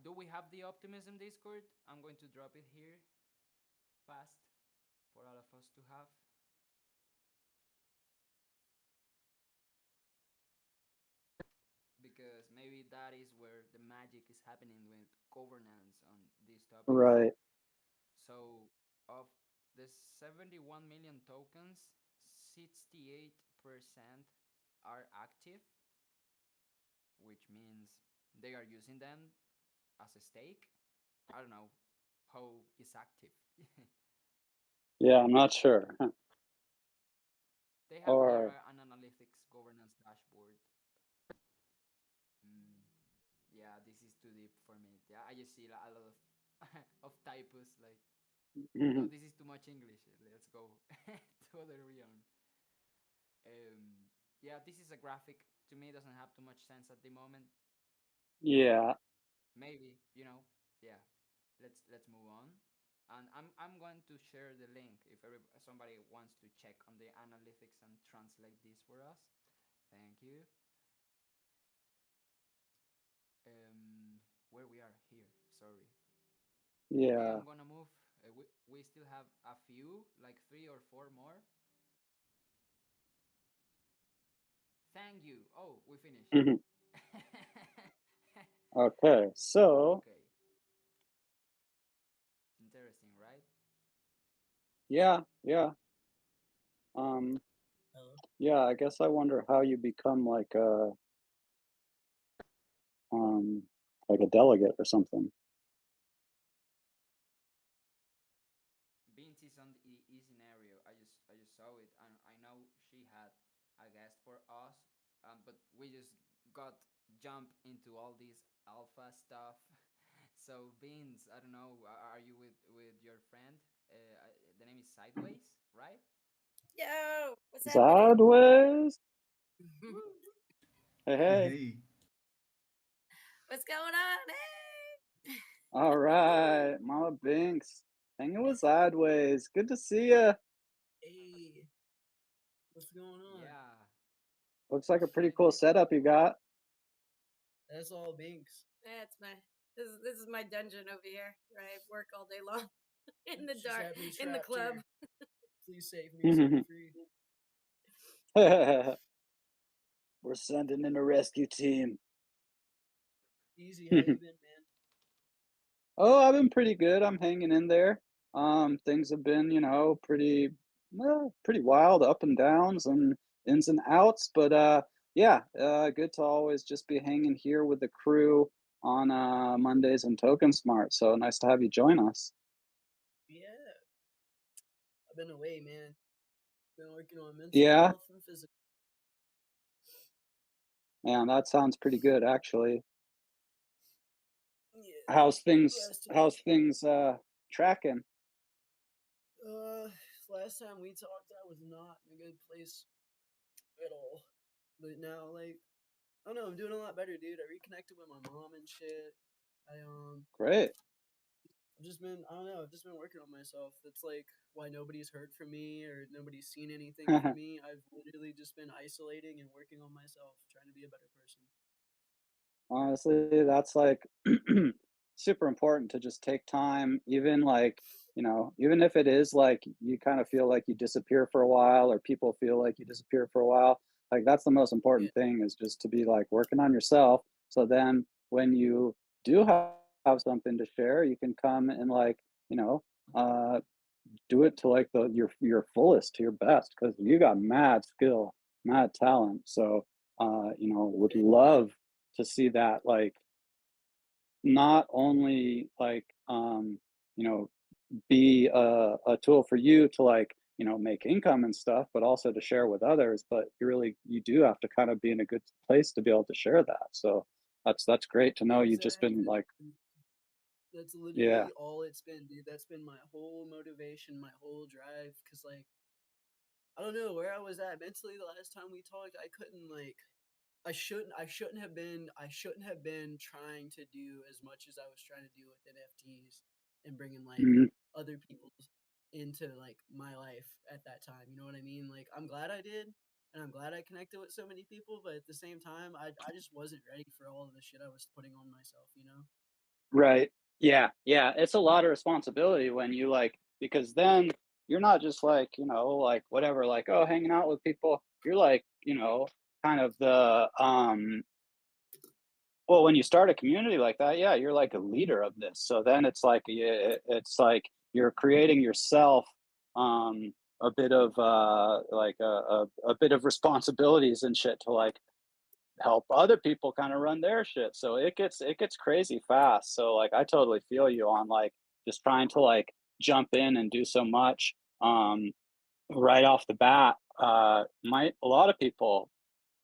do we have the optimism Discord? I'm going to drop it here fast for all of us to have. Because maybe that is where the magic is happening with governance on these topics. Right. So of the 71 million tokens, 68% are active, which means they are using them as a stake. I don't know how is active. Yeah, I'm not sure. They have here Or an analytics governance dashboard. Mm, yeah, this is too deep for me. Yeah, I just see a lot of of typos. Like, no, this is too much English. Let's go to other realm. Yeah, this is a graphic. To me, it doesn't have too much sense at the moment. yeah. Maybe yeah. Let's move on. And I'm going to share the link if somebody wants to check on the analytics and translate this for us. Thank you. Where we are here. Sorry. Okay, Yeah. I'm gonna move. We still have a few, like 3 or 4 more. Thank you. Oh, we finished. Okay. So, Okay. Interesting, right? yeah, yeah. Yeah, I guess I wonder how you become um like a delegate or something. Beans is on the scenario. I just saw it, and I know she had a guest for us, but we just got jump into all this alpha stuff. So Beans, I don't know. Are you with your friend? The name is Sideways, right? Yo, what's happening? Sideways. Hey, Hey, hey. hey. What's going on? Hey. All right, Mama Binks. Hanging with Sideways. Good to see ya. Hey, what's going on? Yeah. Looks like a pretty cool setup you got. That's all Binks. That's this is my dungeon over here where I work all day long in the She's dark had me in the trapped club. here. Please save me, set me free. We're sending in a rescue team. Easy, how you been, man? Oh, I've been pretty good. I'm hanging in there. Things have been, pretty wild, up and downs and ins and outs. But yeah, good to always just be hanging here with the crew on Mondays and Token Smart. So nice to have you join us. Yeah, I've been away, man. Been working on mental Yeah, health and physical. man, that sounds pretty good, actually. Yeah, How's things? last How's time, things tracking? uh, last time we talked, I was not in a good place at all. But now, like, I don't know, I'm doing a lot better, dude. I reconnected with my mom and shit. Great. I've just been, I don't know, I've just been working on myself. That's like why nobody's heard from me or nobody's seen anything from me. I've literally just been isolating and working on myself, trying to be a better person. Honestly, that's like super important to just take time, even like, even if it is like you kind of feel like you disappear for a while or people feel like you disappear for a while, like that's the most Yeah, important thing is just to be like working on yourself. So then when you do have something to share, you can come and like, you know, uh do it to like your fullest, to your best, because you got mad skill, mad talent. So would thank you. love to see that, like, not only like you know be a tool for you to like make income and stuff, but also to share with others. But you do have to kind of be in a good place to be able to share that. So that's great to know you've just been Exactly. like, That's yeah. literally all it's been, dude. That's been my whole motivation, my whole drive. Cause like I don't know where I was at mentally the last time we talked. I couldn't like I shouldn't have been trying to do as much as I was trying to do with NFTs and bringing like Mhm. other people into like my life at that time. You know what I mean? Like I'm glad I did and I'm glad I connected with so many people, but at the same time I just wasn't ready for all of the shit I was putting on myself, you know? Right. Yeah. Yeah. It's a lot of responsibility when you like, because then you're not just like, like whatever, like, oh, hanging out with people. You're like, kind of well, when you start a community like that, yeah, you're like a leader of this. So then it's like, yeah, it's like you're creating yourself a bit of like a bit of responsibilities and shit to like help other people kind of run their shit. So it gets crazy fast. So like I totally feel you on like just trying to like jump in and do so much right off the bat. Might A lot of people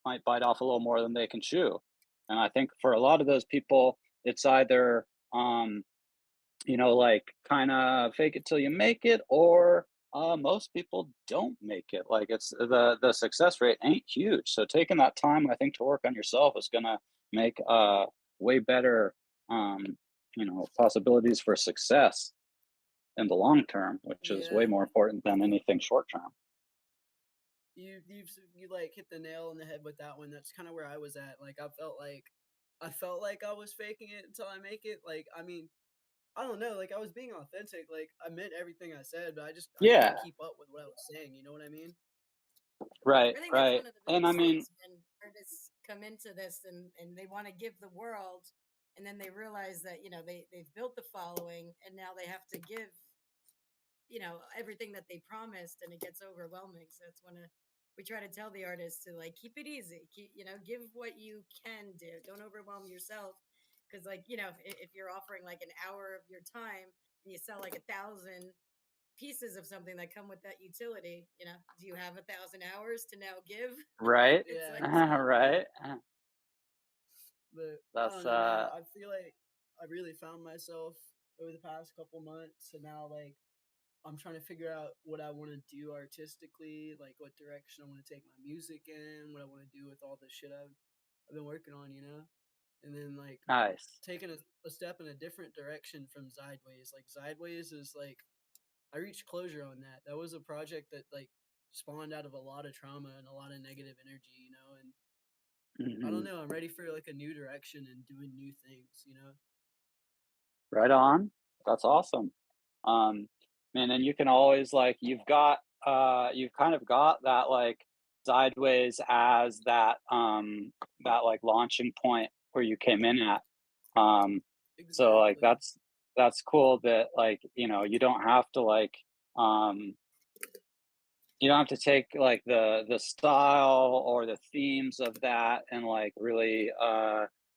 might bite off a little more than they can chew. And I think for a lot of those people, it's either like kind of fake it till you make it, or most people don't make it. Like it's the success rate ain't huge. So taking that time, I think, to work on yourself is gonna make way better possibilities for success in the long term, which is way Yeah. more important than anything short term. You like hit the nail on the head with that one. That's kind of where I was at. Like I felt like I was faking it until I make it. Like I mean, I don't know. Like I was being authentic. Like I meant everything I said, but I couldn't Yeah, keep up with what I was saying. You know what I mean? right, I think that's right. one of the And I biggest mean, things when artists come into this and they want to give the world, and then they realize that they've built the following, and now they have to give everything that they promised, and it gets overwhelming. So it's when we try to tell the artists to like keep it easy, give what you can do, don't overwhelm yourself, because like if you're offering like an hour of your time and you sell like 1,000 pieces of something that come with that utility, do you have 1,000 hours to now give? right, It's like Exactly. right. But I That's don't know, man. I feel like I really found myself over the past couple months, and now like I'm trying to figure out what I want to do artistically, like what direction I want to take my music in, what I want to do with all the shit I've been working on, you know? And then like nice. taking a step in a different direction from Sideways. Like Sideways is like I reached closure on that. That was a project that like spawned out of a lot of trauma and a lot of negative energy, you know, and I don't Mhm. know, I'm ready for like a new direction and doing new things, you know? Right on. That's awesome. Um, Man, and you can always like you've kind of got that like sideways as that like launching point where you came in at. Um, so like Exactly. that's cool that like, you don't have to like um you don't have to take like the style or the themes of that and like really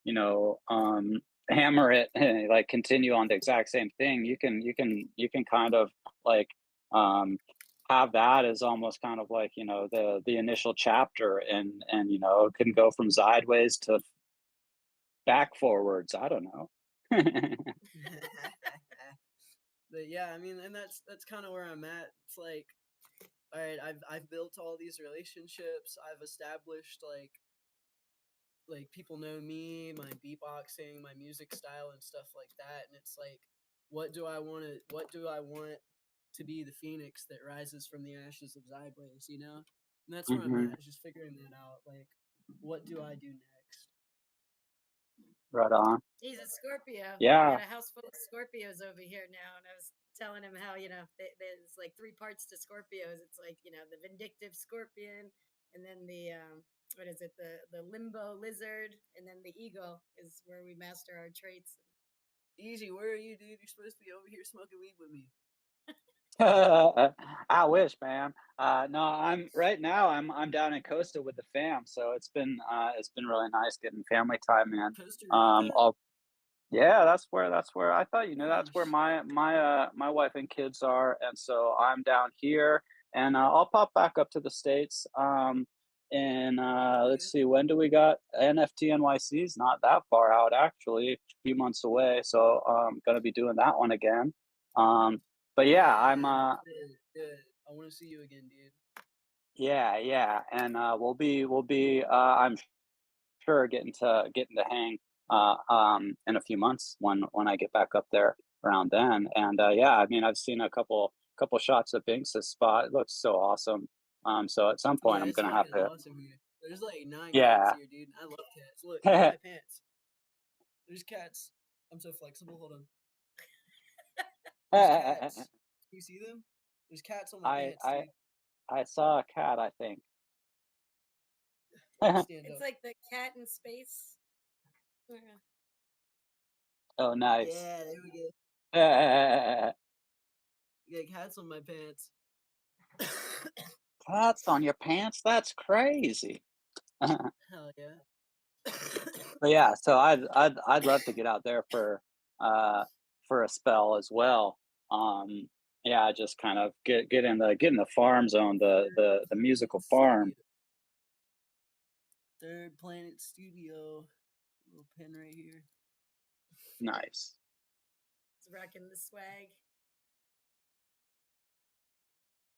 you know um hammer it and like continue on the exact same thing. You can kind of like have that as almost kind of like the initial chapter, and it can go from sideways to back forwards. I don't know. But yeah, I mean, and that's kind of where I'm at. It's like, all right, I've built all these relationships. I've established like people know me, my beatboxing, my music style, and stuff like that. And it's like, what do I want to be the phoenix that rises from the ashes of Sideways? You know, and that's where I'm Hmm. at. Just figuring that out. Like, what do I do next? Right on. He's a Scorpio. We Yeah. got a house full of Scorpios over here now, and I was telling him how there's like three parts to Scorpios. It's like the vindictive scorpion, and then the what is it the limbo lizard, and then the eagle is where we master our traits. Easy, where are you, dude? You're supposed to be over here smoking weed with me. I wish, man. No, I'm right now. I'm down in Costa with the fam, so it's been really nice getting family time, man. Costa Rica? I'll Yeah, that's where I thought, that's where Nice. my wife and kids are, and so I'm down here, and I'll pop back up to the States. And Oh, let's yeah. see, when do we got NFT NYC? Is not that far out actually, a few months away. So I'm gonna be doing that one again. Um, but yeah, I'm Good. I want to see you again, dude. yeah, and we'll be I'm sure getting to hang in a few months when I get back up there around then. And yeah, I mean I've seen a couple shots of Binks' spot. It looks so awesome. So at some point Yeah, I'm it's gonna have fucking to awesome here. There's like 9 cats yeah. here, dude. I love cats. Look at my pants. There's cats. I'm so flexible. Hold on. There's cats. Do you see them? There's cats on my I pants, I dude. I saw a cat, I think. Let me stand It's up. like the cat in space. Yeah. Oh, nice. Yeah, there we go. Cats Yeah, cats on my pants. on your pants? That's crazy. Hell yeah. But yeah, so I'd love to get out there uh for a spell as well. Yeah, just kind of get in the farm zone, the musical farm. Third Planet Studio. Little pen right here. Nice. It's rocking the swag.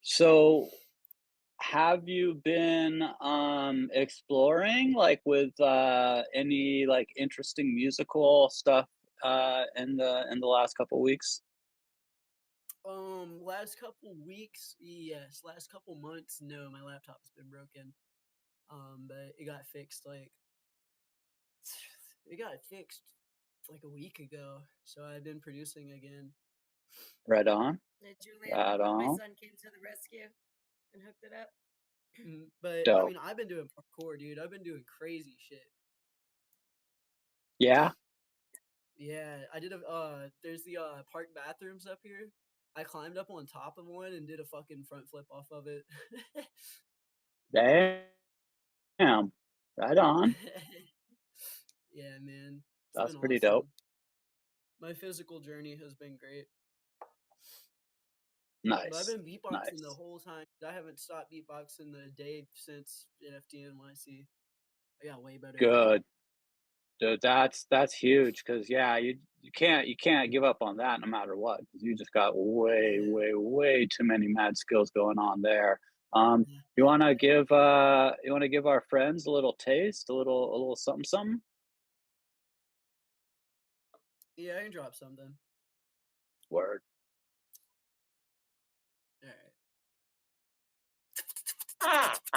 So have you been exploring like with any like interesting musical stuff in the last couple weeks? Last couple weeks, yes. Last couple months, no. My laptop's been broken. But it got fixed like a week ago. So I've been producing again. Right on. Julian, Right my on. son came to the rescue and hooked it up. But I Dope. mean, I've been doing parkour, dude. I've been doing crazy shit. Yeah. Yeah, I did there's the park bathrooms up here. I climbed up on top of one and did a fucking front flip off of it. Damn. Right on. Yeah, man. It's That's been pretty dope. awesome. My physical journey has been great. But I've Nice. been beatboxing the Nice. whole time. I haven't stopped beatboxing a day since NFT NYC. I got way better. Good. Dude, that's huge because yeah, you can't give up on that no matter what because you just got way, Yeah. way, way too many mad skills going on there. Yeah, You wanna give our friends a little taste, a little something something? yeah, I can drop something. Word. All right.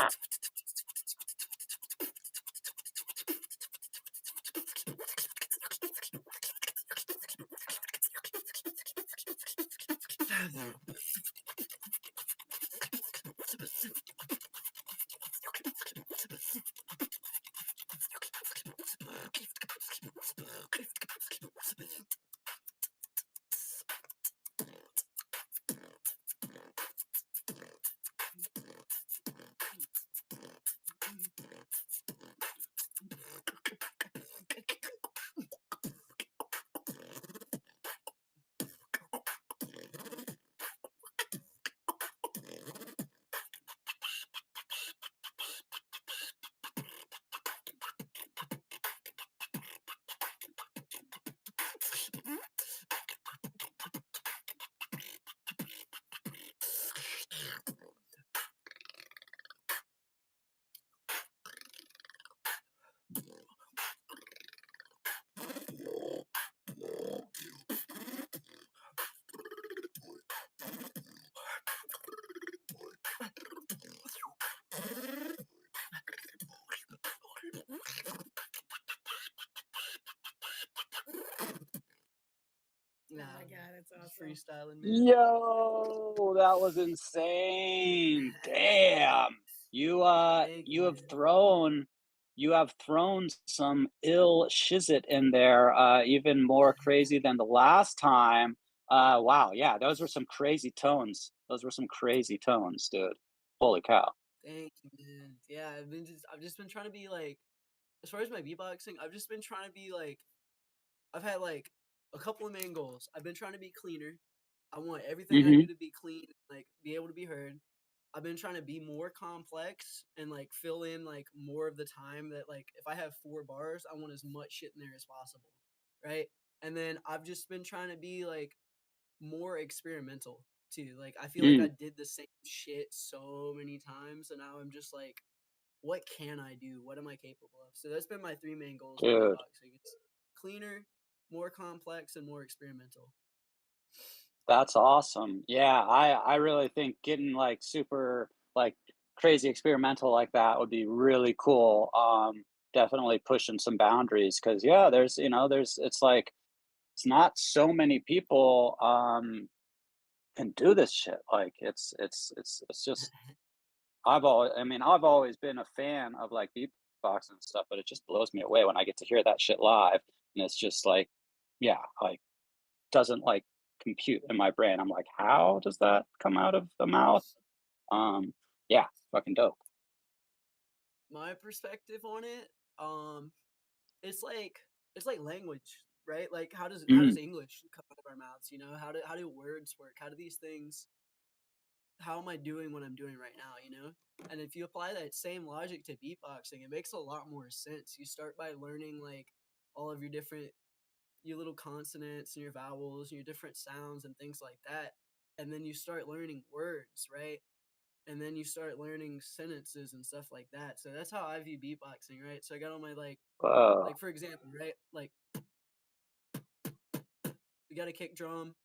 Nah, Oh my god, that's just awesome. freestyling, man. Yo, that was insane. Damn. Thank you, You have thrown some ill shizit in there, even more crazy than the last time. Wow, yeah, those were some crazy tones. Those were some crazy tones, dude. Holy cow. Thank you, man. Yeah, I've just been trying to be like, as far as my beatboxing, I've just been trying to be like, I've had like a couple of main goals. I've been trying to be cleaner. I want everything I Mm-hmm. do to be clean, like be able to be heard. I've been trying to be more complex and like fill in like more of the time that like if I have 4 bars, I want as much shit in there as possible. Right? And then I've just been trying to be like more experimental too. Like I feel like I Mm, did the same shit so many times and now I'm just like, what can I do? What am I capable of? So that's been my 3 main goals with dude. beatboxing. It's cleaner, more complex, and more experimental. That's awesome. Yeah, I really think getting like super like crazy experimental like that would be really cool. Definitely pushing some boundaries because yeah, there's it's like it's not so many people can do this shit. Like it's just I've always been a fan of like beatboxing and stuff, but it just blows me away when I get to hear that shit live and it's just like yeah, like doesn't like compute in my brain. I'm like, how does that come out of the mouth? Um, yeah, fucking dope. My perspective on it, um, it's like it's like language, right? Like how does Mm, English come out of our mouths? You know, how do words work? How do these things? How am I doing what I'm doing right now? You know, and if you apply that same logic to beatboxing, it makes a lot more sense. You start by learning like all of your little consonants and your vowels and your different sounds and things like that, and then you start learning words, right? And then you start learning sentences and stuff like that. So that's how I view beatboxing, right? So I got on my whoa, like for example, right? Like we got a kick drum.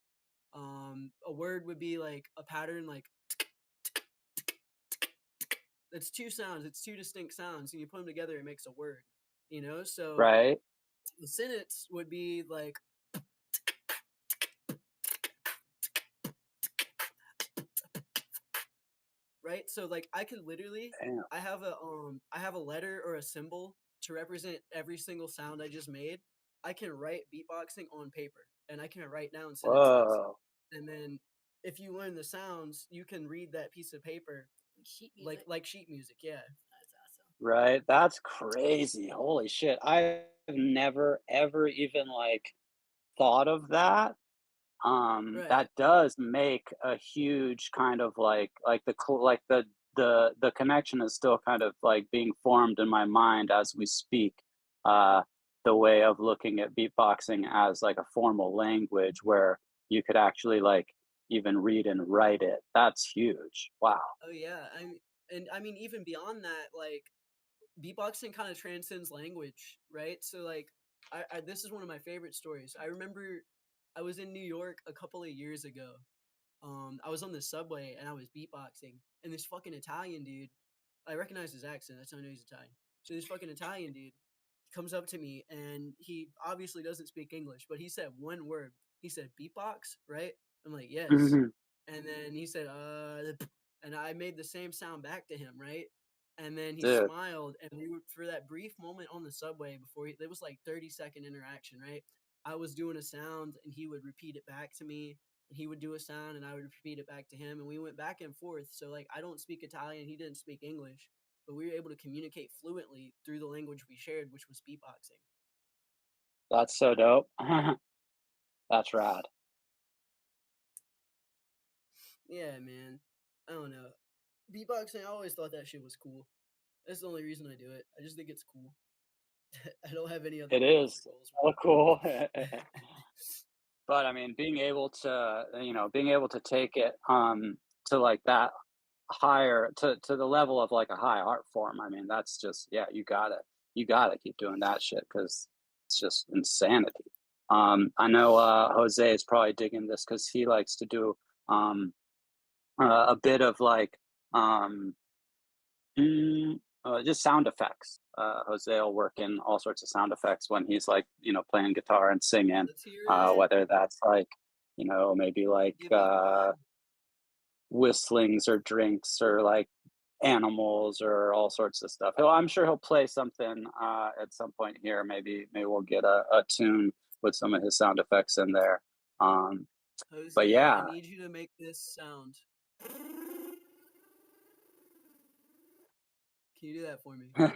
A word would be like a pattern like it's 2 sounds, it's 2 distinct sounds, and you put them together, it makes a word. You know, so right? the sentence would be like right? So like I could literally Damn. I have a letter or a symbol to represent every single sound I just made. I can write beatboxing on paper and I can write down sentences. Whoa. And then if you learn the sounds, you can read that piece of paper Like sheet music. like sheet music, yeah. That's awesome. Right? That's crazy. Holy shit. I've never ever even like thought of that. Right. That does make a huge kind of like like the connection is still kind of like being formed in my mind as we speak. Uh, the way of looking at beatboxing as like a formal language where you could actually like even read and write it. That's huge. Wow. Oh yeah. I mean even beyond that, like beatboxing kind of transcends language, right? So like I this is one of my favorite stories. I remember I was in New York a couple of years ago. I was on the subway and I was beatboxing, and this fucking Italian dude, I recognize his accent. That's how I know he's Italian. So this fucking Italian dude comes up to me, and he obviously doesn't speak English, but he said one word. He said beatbox, right? I'm like, yes. Mhm. And then he said, and I made the same sound back to him, right? And then he Dude, smiled, and we were for that brief moment on the subway before it was like 30-second interaction, right? I was doing a sound, and he would repeat it back to me, and he would do a sound, and I would repeat it back to him, and we went back and forth. So like, I don't speak Italian, he didn't speak English, but we were able to communicate fluently through the language we shared, which was beatboxing. that's so dope. That's rad. Yeah, man. I don't know. Beatboxing, I always thought that shit was cool. That's the only reason I do it. I just think it's cool. I don't have any other It plans or is goals hella with cool. it. But I mean, being able to, being able to take it to like that higher to the level of like a high art form. I mean, that's just yeah, you gotta keep doing that shit because it's just insanity. I know Jose is probably digging this because he likes to do um a bit of like um just sound effects. Jose will work in all sorts of sound effects when he's like, playing guitar and singing. Let's hear it. Whether that's like maybe like Give me one. whistlings or drinks or like animals or all sorts of stuff. I'm sure he'll play something at some point here. Maybe we'll get a tune with some of his sound effects in there. But Jose, I yeah. need you to make this sound. Can you do that for me? Whoa,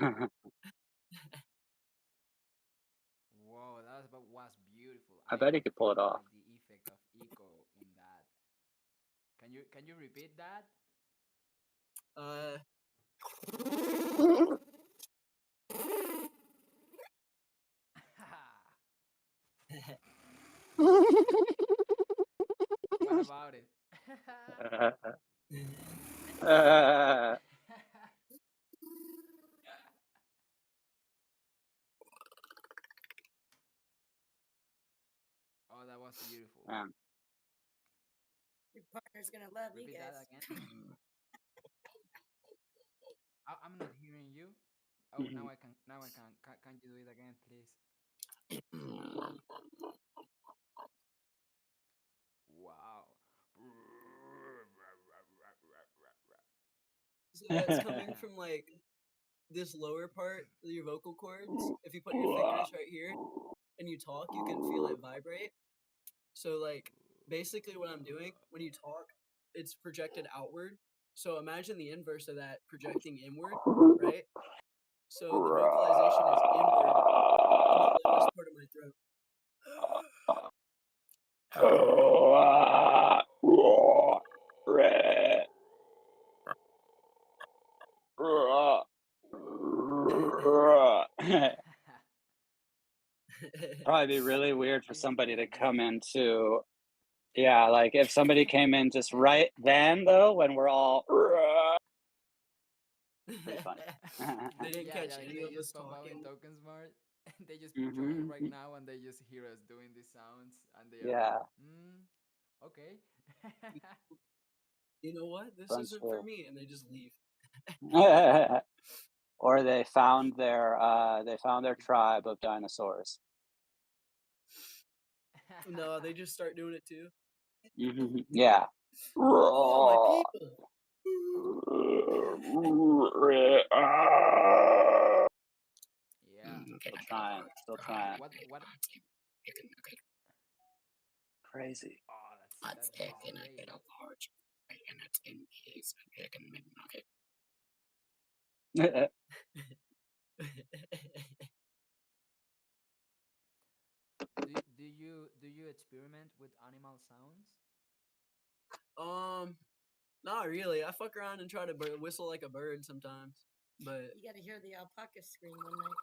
that was beautiful. I I bet he I could pull it felt off. like the effect of echo in that. Can you repeat that? Uh, What about it? Oh, that was beautiful. Man. Your partner's gonna love you Repeat that guys. again. I'm not hearing you. Oh, now Mhm. I can. Now I can. Can you do it again, please? Wow. so that's coming from like this lower part of your vocal cords. If you put your fingers right here and you talk, you can feel it vibrate. So like basically what I'm doing when you talk, it's projected outward. So imagine the inverse of that projecting inward, right? So the vocalization is inward in the lowest part of my throat. Probably be really weird for This is somebody to pretty come great. into. Yeah, like if somebody came in just right then though, when we're all pretty funny. They didn't Yeah, catch yeah, like any they of us just pop out in talking. Token Smart. They just join Hmm. right now and they just hear us doing these sounds and they are like, Yeah, okay. You know what? This fun isn't for shit. me, and they just leave. Or they found their tribe of dinosaurs. No, they just start doing it too. Yeah. Oh, my people! Yeah. Still trying. Still trying. What? Crazy. Oh, that's great. Do you experiment with animal sounds? um, Not really. I fuck around and try to whistle like a bird sometimes, but You gotta hear the alpaca scream one night.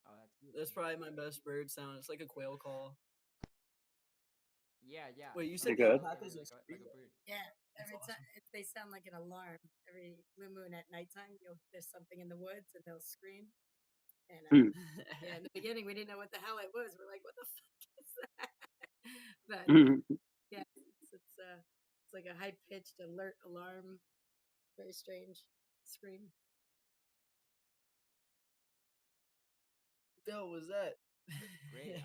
Oh, that's that's beautiful. probably my best bird sound. It's like a quail call. Yeah, yeah. Wait, you It said Pretty the good. sounds alpacas are like screaming? a bird. Yeah, That's every time awesome. they sound like an alarm. Every blue moon at nighttime, there's something in the woods and they'll scream. And Hmm. yeah, in the beginning we didn't know what the hell it was. We're like, what the fuck is that? But yeah, it's like a high pitched alert alarm. Very strange scream. Yo, was that? Great.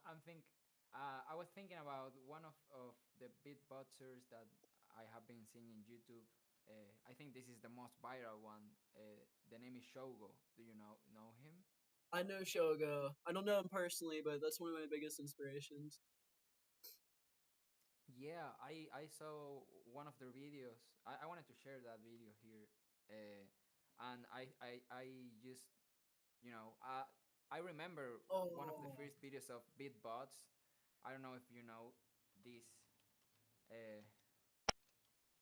I'm think. I was thinking about one of the beatboxers that I have been seeing in YouTube. I think this is the most viral one. The name is Shogo. Do you know him? I know Shogo. I don't know him personally, but that's one of my biggest inspirations. Yeah, I saw one of their videos. I wanted to share that video here, and I just I remember one of the Oh, first videos of beatbox. I don't know if you know this uh,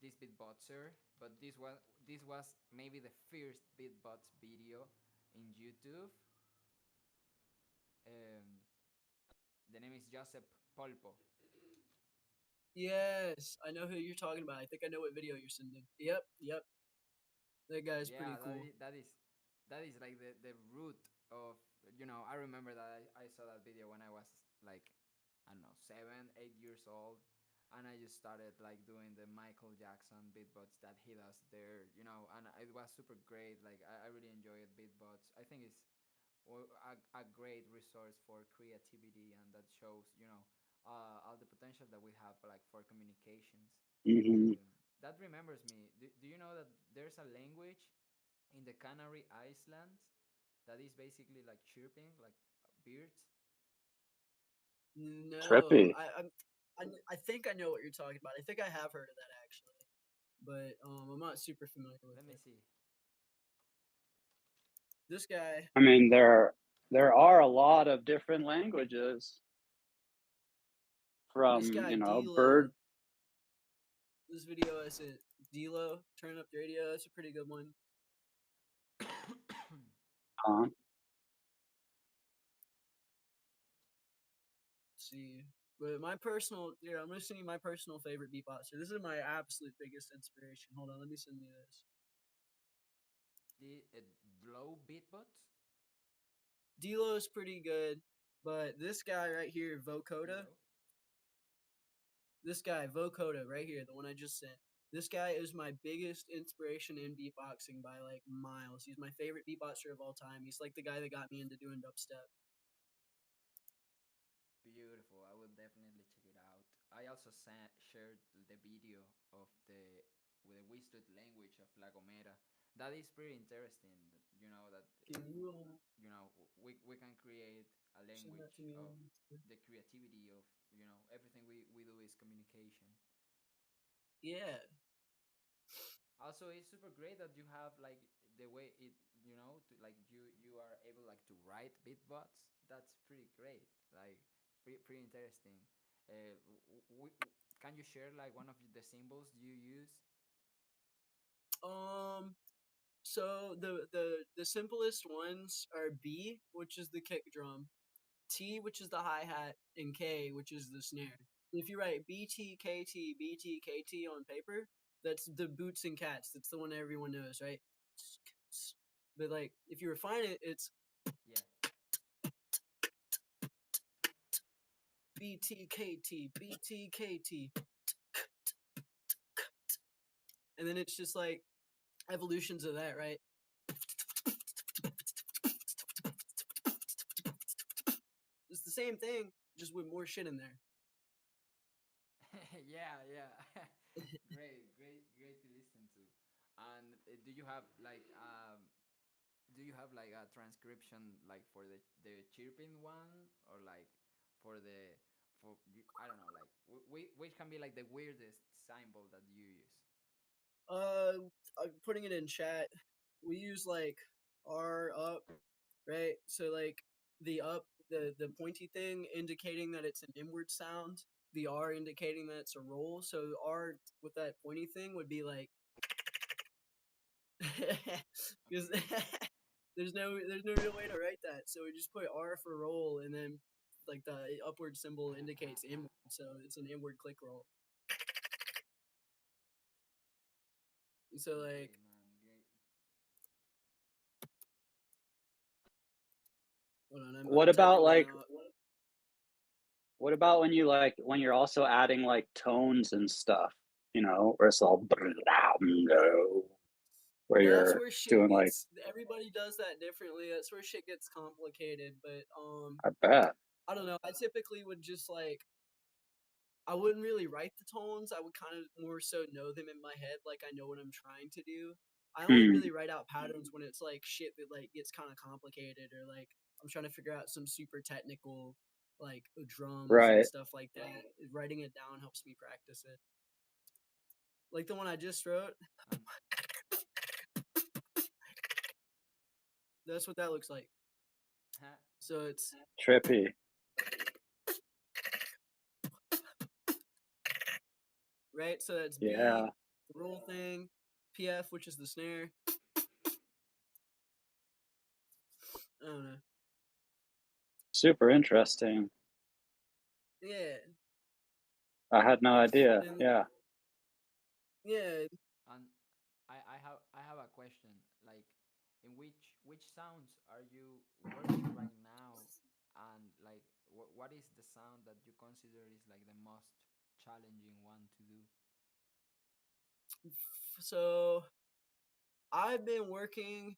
this beatboxer, but this was maybe the first beatbox video in YouTube. Um, the name is Joseph Polpo. yes, I know who you're talking about. I think I know what video you're sending. Yep, yep. That guy's Yeah, pretty that cool. is that is that is like the root of I remember that I saw that video when I was like, I don't know, 7 8 years old, and I just started like doing the Michael Jackson beatbox that he does there, and it was super great. Like I really enjoyed beatbox. I think it's a great resource for creativity, and that shows, all the potential that we have, like, for communications. Hmm. That remembers me. Do you know that there's a language in the Canary Islands that is basically like chirping, like birds? No, Trippy. I think I know what you're talking about. I think I have heard of that actually, but I'm not super familiar with Let me it. see. This guy, I mean, there are a lot of different languages this from, guy bird. D-Lo, this video I sent D-Lo, turn up the radio. That's a pretty good one. Huh? Let's see, but my personal, yeah, I'm gonna send you my personal favorite beatboxer. This is my absolute biggest inspiration. Hold on, let me send you this. The blow beatbox. D-Lo is pretty good, but this guy right here, Vocoda, Dilo. this guy, Vocoda, right here, the one I just sent. This guy is my biggest inspiration in beatboxing by like miles. He's my favorite beatboxer of all time. He's like the guy that got me into doing dubstep. Beautiful. I will definitely check it out. I also shared the video of the with the whistled language of La Gomera. That is pretty interesting. You know that, Can you we can create a send that language to me? of the creativity of, everything we do is communication. Yeah. Also, it's super great that you have, like, the way it, to, like, you are able, like, to write beatbox. That's pretty great. Like, pretty interesting. Can you share, like, one of the symbols you use? Um. So the simplest ones are B, which is the kick drum, T, which is the hi hat, and K, which is the snare. If you write BTKT BTKT on paper, that's the boots and cats. That's the one everyone knows, right? But like if you refine it, it's Yeah. BTKT BTKT, and then it's just like evolutions of that, right? It's the same thing, just with more shit in there. Yeah, yeah. Great to listen to. And do you have, like, a transcription, like, for the chirping one, or like for the I don't know, like, which can be, like, the weirdest symbol that you use? Uh, I'm putting it in chat. We use like R up, right? So like the up, the pointy thing indicating that it's an inward sound. The R indicating that it's a roll. So R with that pointy thing would be like, because Okay. there's no real way to write that. So we just put R for roll, and then like the upward symbol indicates inward. So it's an inward click roll. So like, Great, man. Great. hold on, What I'm about typing like now. what about when you're also adding like tones and stuff, where it's all where That's you're where shit doing like gets. Everybody does that differently. That's where shit gets complicated. But I bet. I don't know. I typically would just like I wouldn't really write the tones. I would kind of more so know them in my head, like I know what I'm trying to do. I only Hmm. really write out patterns when it's like shit that like gets kind of complicated, or like I'm trying to figure out some super technical like drums and Right. stuff like that. Writing it down helps me practice it. Like the one I just wrote. And That's what that looks like. So it's Trippy. right. So that's B, Yeah. the roll thing, PF, which is the snare. I don't know. Super interesting. Yeah, I had no idea. and Yeah. yeah. and I have a question. Like, in which sounds are you working right now, and, like, what is the sound that you consider is, like, the most challenging one to do? So I've been working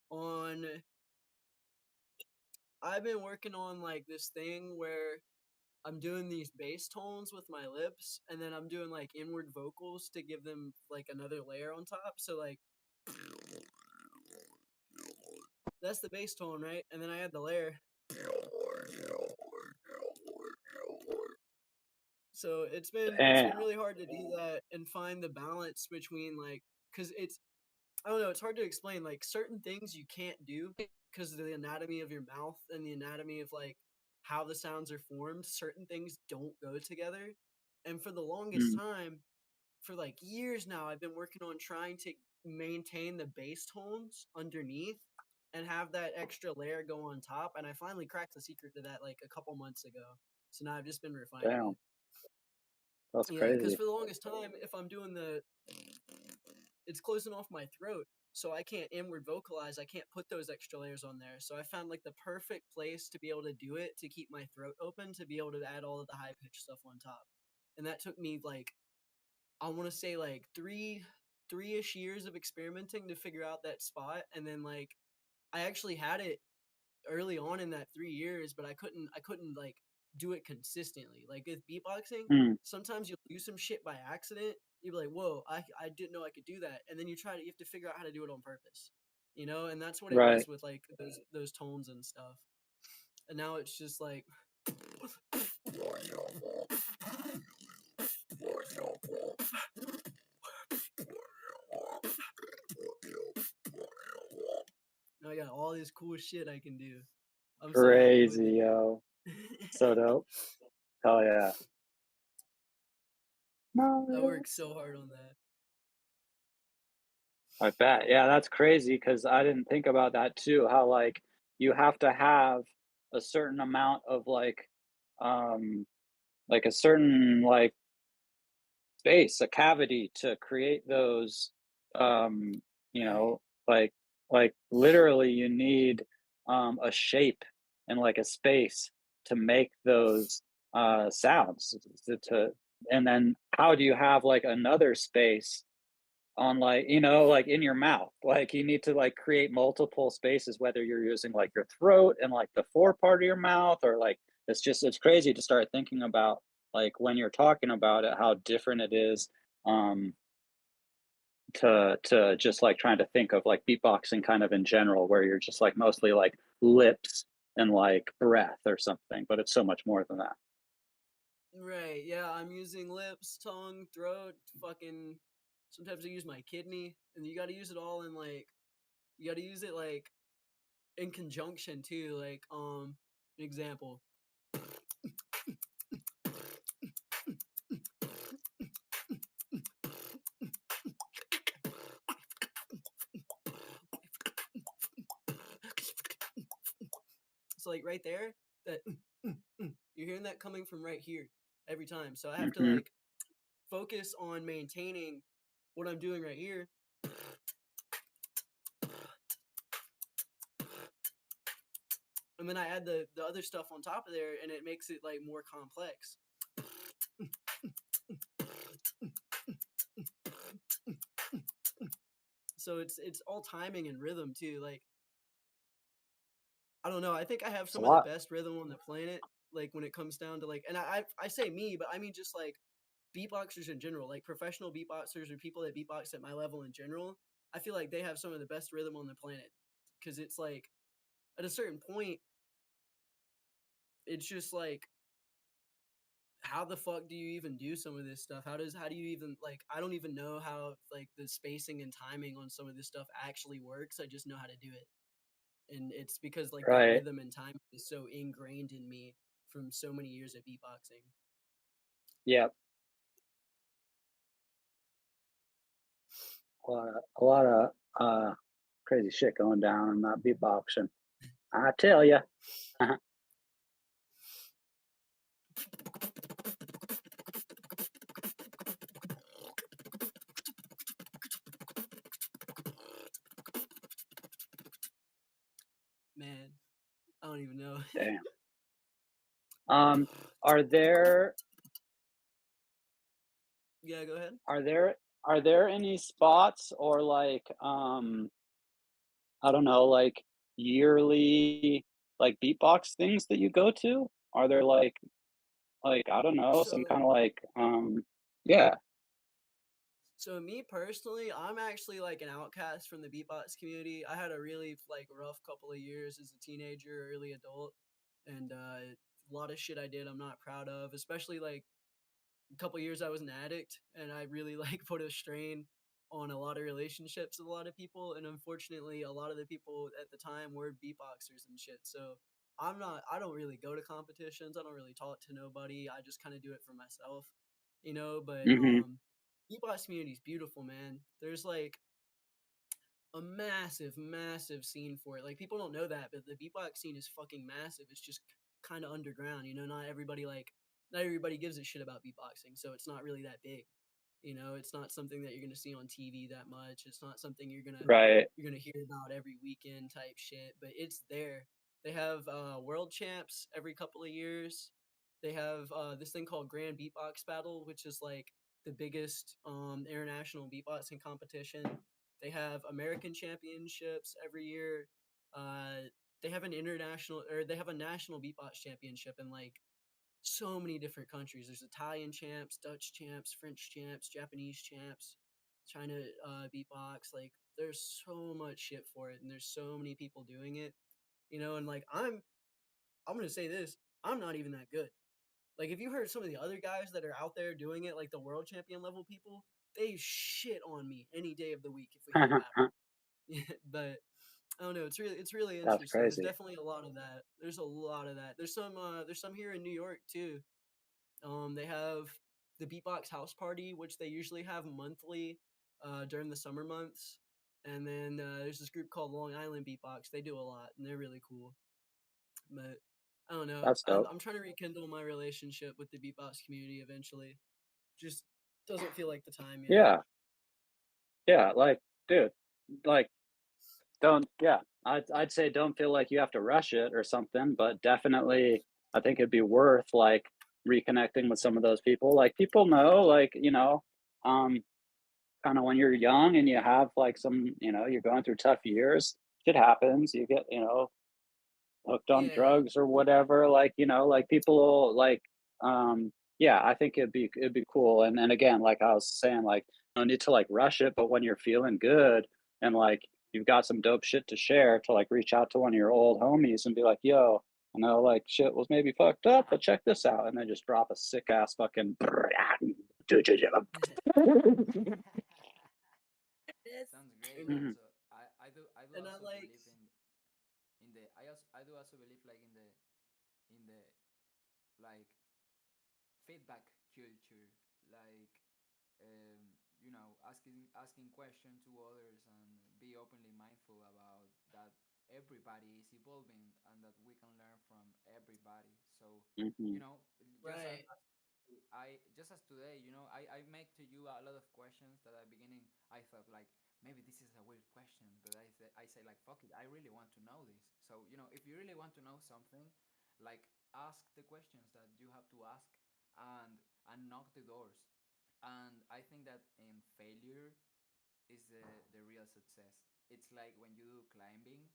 on I've been working on like this thing where I'm doing these bass tones with my lips, and then I'm doing like inward vocals to give them like another layer on top. So like that's the bass tone, right? And then I add the layer. So it's been Damn. really hard to do that and find the balance between like, cause it's, I don't know, it's hard to explain. Like certain things you can't do because of the anatomy of your mouth and the anatomy of like how the sounds are formed. Certain things don't go together. And for the longest Mm, time, for like years now, I've been working on trying to maintain the bass tones underneath and have that extra layer go on top. And I finally cracked the secret to that like a couple months ago. So now I've just been refining damn, it. that's Yeah, because crazy. for the longest time, if I'm doing it's closing off my throat, so I can't inward vocalize. I can't put those extra layers on there. So I found like the perfect place to be able to do it to keep my throat open to be able to add all of the high pitched stuff on top. And that took me like I want to say like three-ish years of experimenting to figure out that spot, and then like I actually had it early on in that 3 years, but I couldn't like do it consistently. Like with beatboxing, Mm, sometimes you'll do some shit by accident. You'll be like, whoa, I didn't know I could do that. And then you have to figure out how to do it on purpose. And that's what it right. was with like those tones and stuff. And now it's just like now I got all this cool shit I can do. I'm so happy with Crazy, yo. it. So dope. Hell yeah. I No, worked so hard on that. I bet. Yeah, that's crazy because I didn't think about that too. How like you have to have a certain amount of um, like a certain like space, a cavity to create those, um, you Right. know, like literally you need a shape and like a space to make those sounds to and then how do you have like another space on like like in your mouth, like you need to like create multiple spaces whether you're using like your throat and like the fore part of your mouth or like it's crazy to start thinking about like when you're talking about it how different it is um to just like trying to think of like beatboxing kind of in general where you're just like mostly like lips and like breath or something, but it's so much more than that. Right, yeah, I'm using lips, tongue, throat, fucking sometimes I use my kidney, and you gotta use it all in like you gotta use it like in conjunction too, like an example. So like right there, that you're hearing that coming from right here every time. So I have to Hmm. like focus on maintaining what I'm doing right here. And then I add the other stuff on top of there and it makes it like more complex. So it's all timing and rhythm too. Like I don't know. I think I have It's a some of the lot. best rhythm on the planet. Like when it comes down to like, and I say me, but I mean just like beatboxers in general, like professional beatboxers or people that beatbox at my level in general. I feel like they have some of the best rhythm on the planet because it's like at a certain point, it's just like how the fuck do you even do some of this stuff? How do you even like I don't even know how like the spacing and timing on some of this stuff actually works. I just know how to do it. And it's because like that Right. rhythm and time is so ingrained in me from so many years of beatboxing. Yep. A lot of crazy shit going down in that beatboxing. I tell you. Man, I don't even know. Damn. Um, are there Yeah, go ahead. are there are there any spots or like I don't know, like yearly like beatbox things that you go to? Are there like I don't know, some So kind of yeah. So me personally, I'm actually like an outcast from the beatbox community. I had a really like rough couple of years as a teenager, early adult, and a lot of shit I did I'm not proud of. Especially like a couple of years I was an addict, and I really like put a strain on a lot of relationships with a lot of people. And unfortunately, a lot of the people at the time were beatboxers and shit. So I don't really go to competitions. I don't really talk to nobody. I just kind of do it for myself, you know. But Mhm. beatbox community is beautiful, man. There's like a massive, massive scene for it. Like people don't know that, but the beatbox scene is fucking massive. It's just kind of underground, you know. Not everybody gives a shit about beatboxing, so it's not really that big. You know, it's not something that you're gonna see on TV that much. It's not something Right. you're gonna hear about every weekend type shit. But it's there. They have world champs every couple of years. They have this thing called Grand Beatbox Battle, which is like the biggest international beatboxing competition. They have American championships every year. Uh, they have an international or they have a national beatbox championship in like so many different countries. There's Italian champs, Dutch champs, French champs, Japanese champs, China beatbox. Like there's so much shit for it, and there's so many people doing it. You know, and like I'm gonna say this, I'm not even that good. Like if you heard some of the other guys that are out there doing it, like the world champion level people, they shit on me any day of the week if we have a battle. Yeah, but I don't know. It's really That's interesting. There's crazy. definitely a lot of that. There's a lot of that. There's some here in New York too. They have the Beatbox House Party, which they usually have monthly during the summer months. And then there's this group called Long Island Beatbox. They do a lot, and they're really cool. But I don't know. That's dope. I'm trying to rekindle my relationship with the beatbox community eventually. Just doesn't feel like the time yet. Yeah. Yeah, like, dude, like don't yeah. I'd say don't feel like you have to rush it or something, but definitely I think it'd be worth like reconnecting with some of those people. Like people know, like, um kind of when you're young and you have like you're going through tough years, shit happens. You get, hooked on Yeah, drugs or whatever, like, like people will, like, yeah, I think it'd be cool. And again, like I was saying, like, no need to like rush it, but when you're feeling good and like you've got some dope shit to share, to like reach out to one of your old homies and be like, yo, I know like shit was maybe fucked up, but check this out, and then just drop a sick ass fucking This. Sounds great. and Mhm. Also, I do and I also like believe in the I do also believe like in the like feedback culture, like asking question to others and be openly mindful about that everybody is evolving and that we can learn from everybody. So Mhm. just as right. I just as today, I make to you a lot of questions that at the beginning I thought like maybe this is a weird question, but I say like fuck it, I really want to know this. So if you really want to know something, like ask the questions that you have to ask and knock the doors. And I think that in failure is the real success. It's like when you do climbing.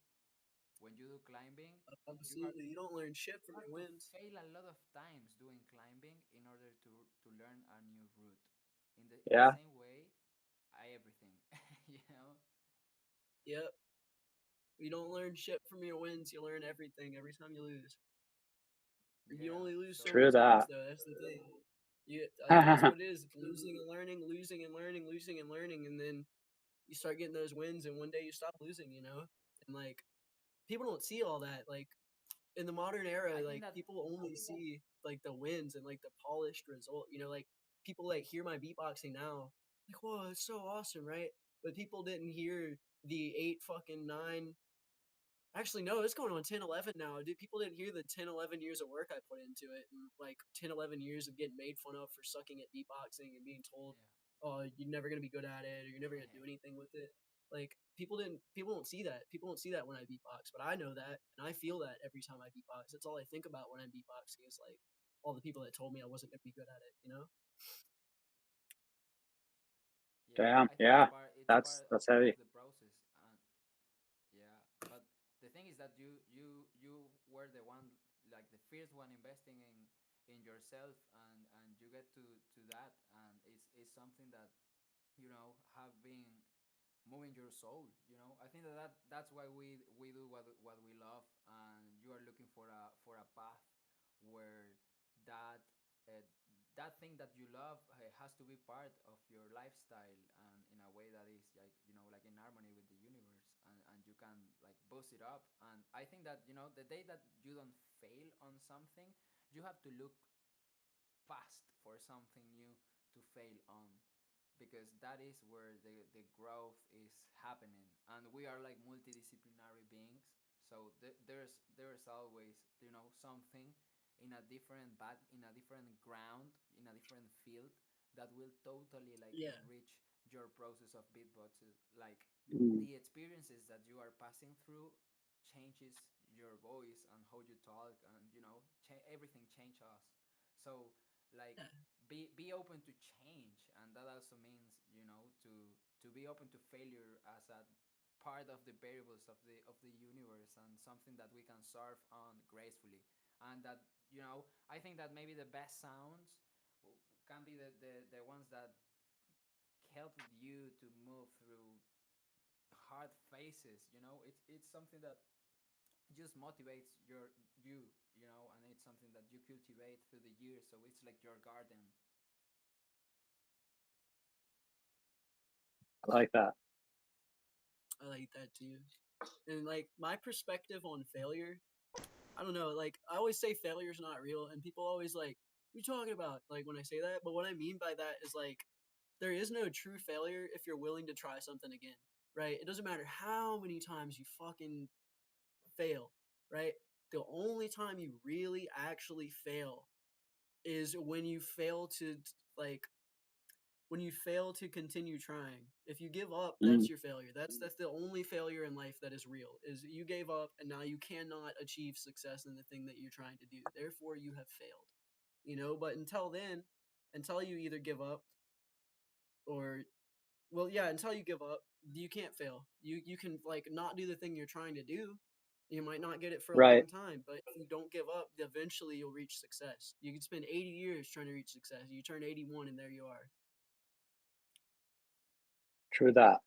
When you do climbing, you have Absolutely. You don't learn shit you from have your to wins. fail a lot of times doing climbing in order to learn a new route. In the Yeah, same way, I everything, you know. Yep. You don't learn shit from your wins. You learn everything every time you lose. You Yeah. only lose so true many times, that. though. That's the thing. That's what it is. It's losing and learning, losing and learning, losing and learning, and then you start getting those wins, and one day you stop losing. You know, and like people don't see all that. Like in the modern era, I think like that people only see like the wins and like the polished result. You know, like people like hear my beatboxing now, like, whoa, it's so awesome, right? But people didn't hear the 8 fucking 9. Actually, no, it's going on 10, 11 now. Dude, people didn't hear the 10, 11 years of work I put into it. And like 10, 11 years of getting made fun of for sucking at beatboxing and being told, oh, you're never going to be good at it or you're never going to do anything with it. Like people don't see that. People don't see that when I beatbox, but I know that and I feel that every time I beatbox. That's all I think about when I'm beatboxing is like all the people that told me I wasn't going to be good at it, you know? yeah, Damn. I think it's Yeah. part That's of heavy. the process. And yeah, but the thing is that you were first one investing in yourself, and you get to that, and it's something that have been moving your soul. I think that's why we do what we love, and you are looking for a path where that uh, that thing that you love has to be part of your lifestyle, and in a way that is like like in harmony with the universe, and you can like boost it up. And I think that the day that you don't fail on something, you have to look past for something new to fail on, because that is where the growth is happening, and we are like multidisciplinary beings. So there's always something in a different in a different ground, in a different field, that will totally like Yeah. enrich your process of beatbox. Like Mm. the experiences that you are passing through changes your voice and how you talk, and everything changes us. So like Yeah. be open to change, and that also means to be open to failure as a part of the variables of the universe, and something that we can surf on gracefully. And that I think that maybe the best sounds can be the ones that help you to move through hard phases. It's something that just motivates and it's something that you cultivate through the years, so it's like your garden. I like that. I like that too. And like my perspective on failure, I don't know. Like I always say failure's not real, and people always like, "What are you talking about?" Like when I say that, but what I mean by that is like there is no true failure if you're willing to try something again, right? It doesn't matter how many times you fucking fail, right? The only time you really actually fail is when you fail to like when you fail to continue trying. If you give up, Mm. that's your failure. That's the only failure in life that is real. Is you gave up and now you cannot achieve success in the thing that you're trying to do. Therefore, you have failed. But until then, until you either give up or well, yeah, until you give up, you can't fail. You can like not do the thing you're trying to do. You might not get it for a Right. long time, but if you don't give up, eventually you'll reach success. You can spend 80 years trying to reach success. You turn 81 and there you are. True that.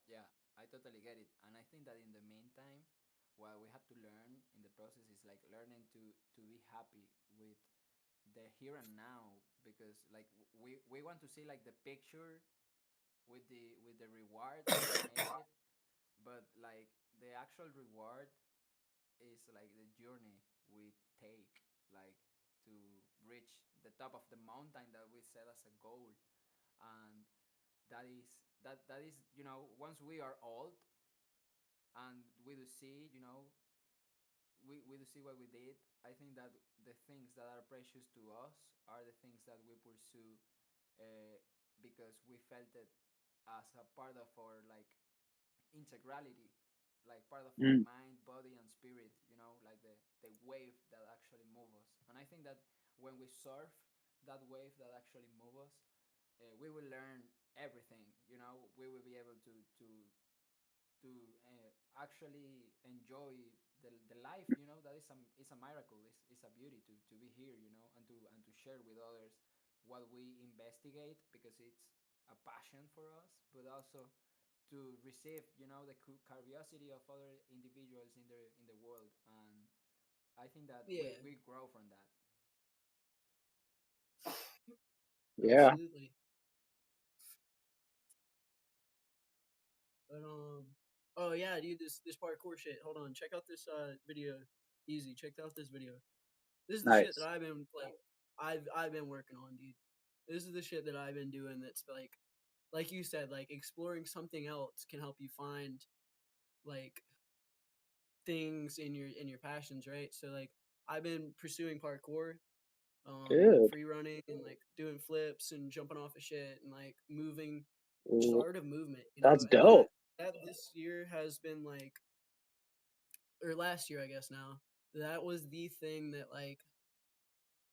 Yeah, I totally get it. And I think that in the meantime, what we have to learn in the process is like learning to be happy with the here and now, because like we want to see like the picture with the reward when we make it, but like the actual reward is like the journey we take, like to reach the top of the mountain that we set as a goal. And that is once we are old and we do see we do see what we did. I think that the things that are precious to us are the things that we pursue, uh, because we felt it as a part of our like integrality, like part of our Mm. mind, body, and spirit. Like the wave that actually move us. And I think that when we surf that wave that actually move us, we will learn everything. We will be able to actually enjoy the life. That is it's a miracle. It's a beauty to be here. And to share with others what we investigate, because it's a passion for us, but also to receive the curiosity of other individuals in the world. And I think that we, Yeah, we grow from that. Yeah. absolutely. But oh yeah, dude, this parkour shit. Hold on, check out this video. Easy, check out this video. This is the shit that Nice. I've been like, I've been working on, dude. This is the shit that I've been doing. That's like you said, like exploring something else can help you find like things in your passions, right? So like I've been pursuing parkour, like Good. free running and like doing flips and jumping off of shit and like moving, just Ooh, art of movement, that's and that dope. that this year has been like, or last year I guess now, that was the thing that like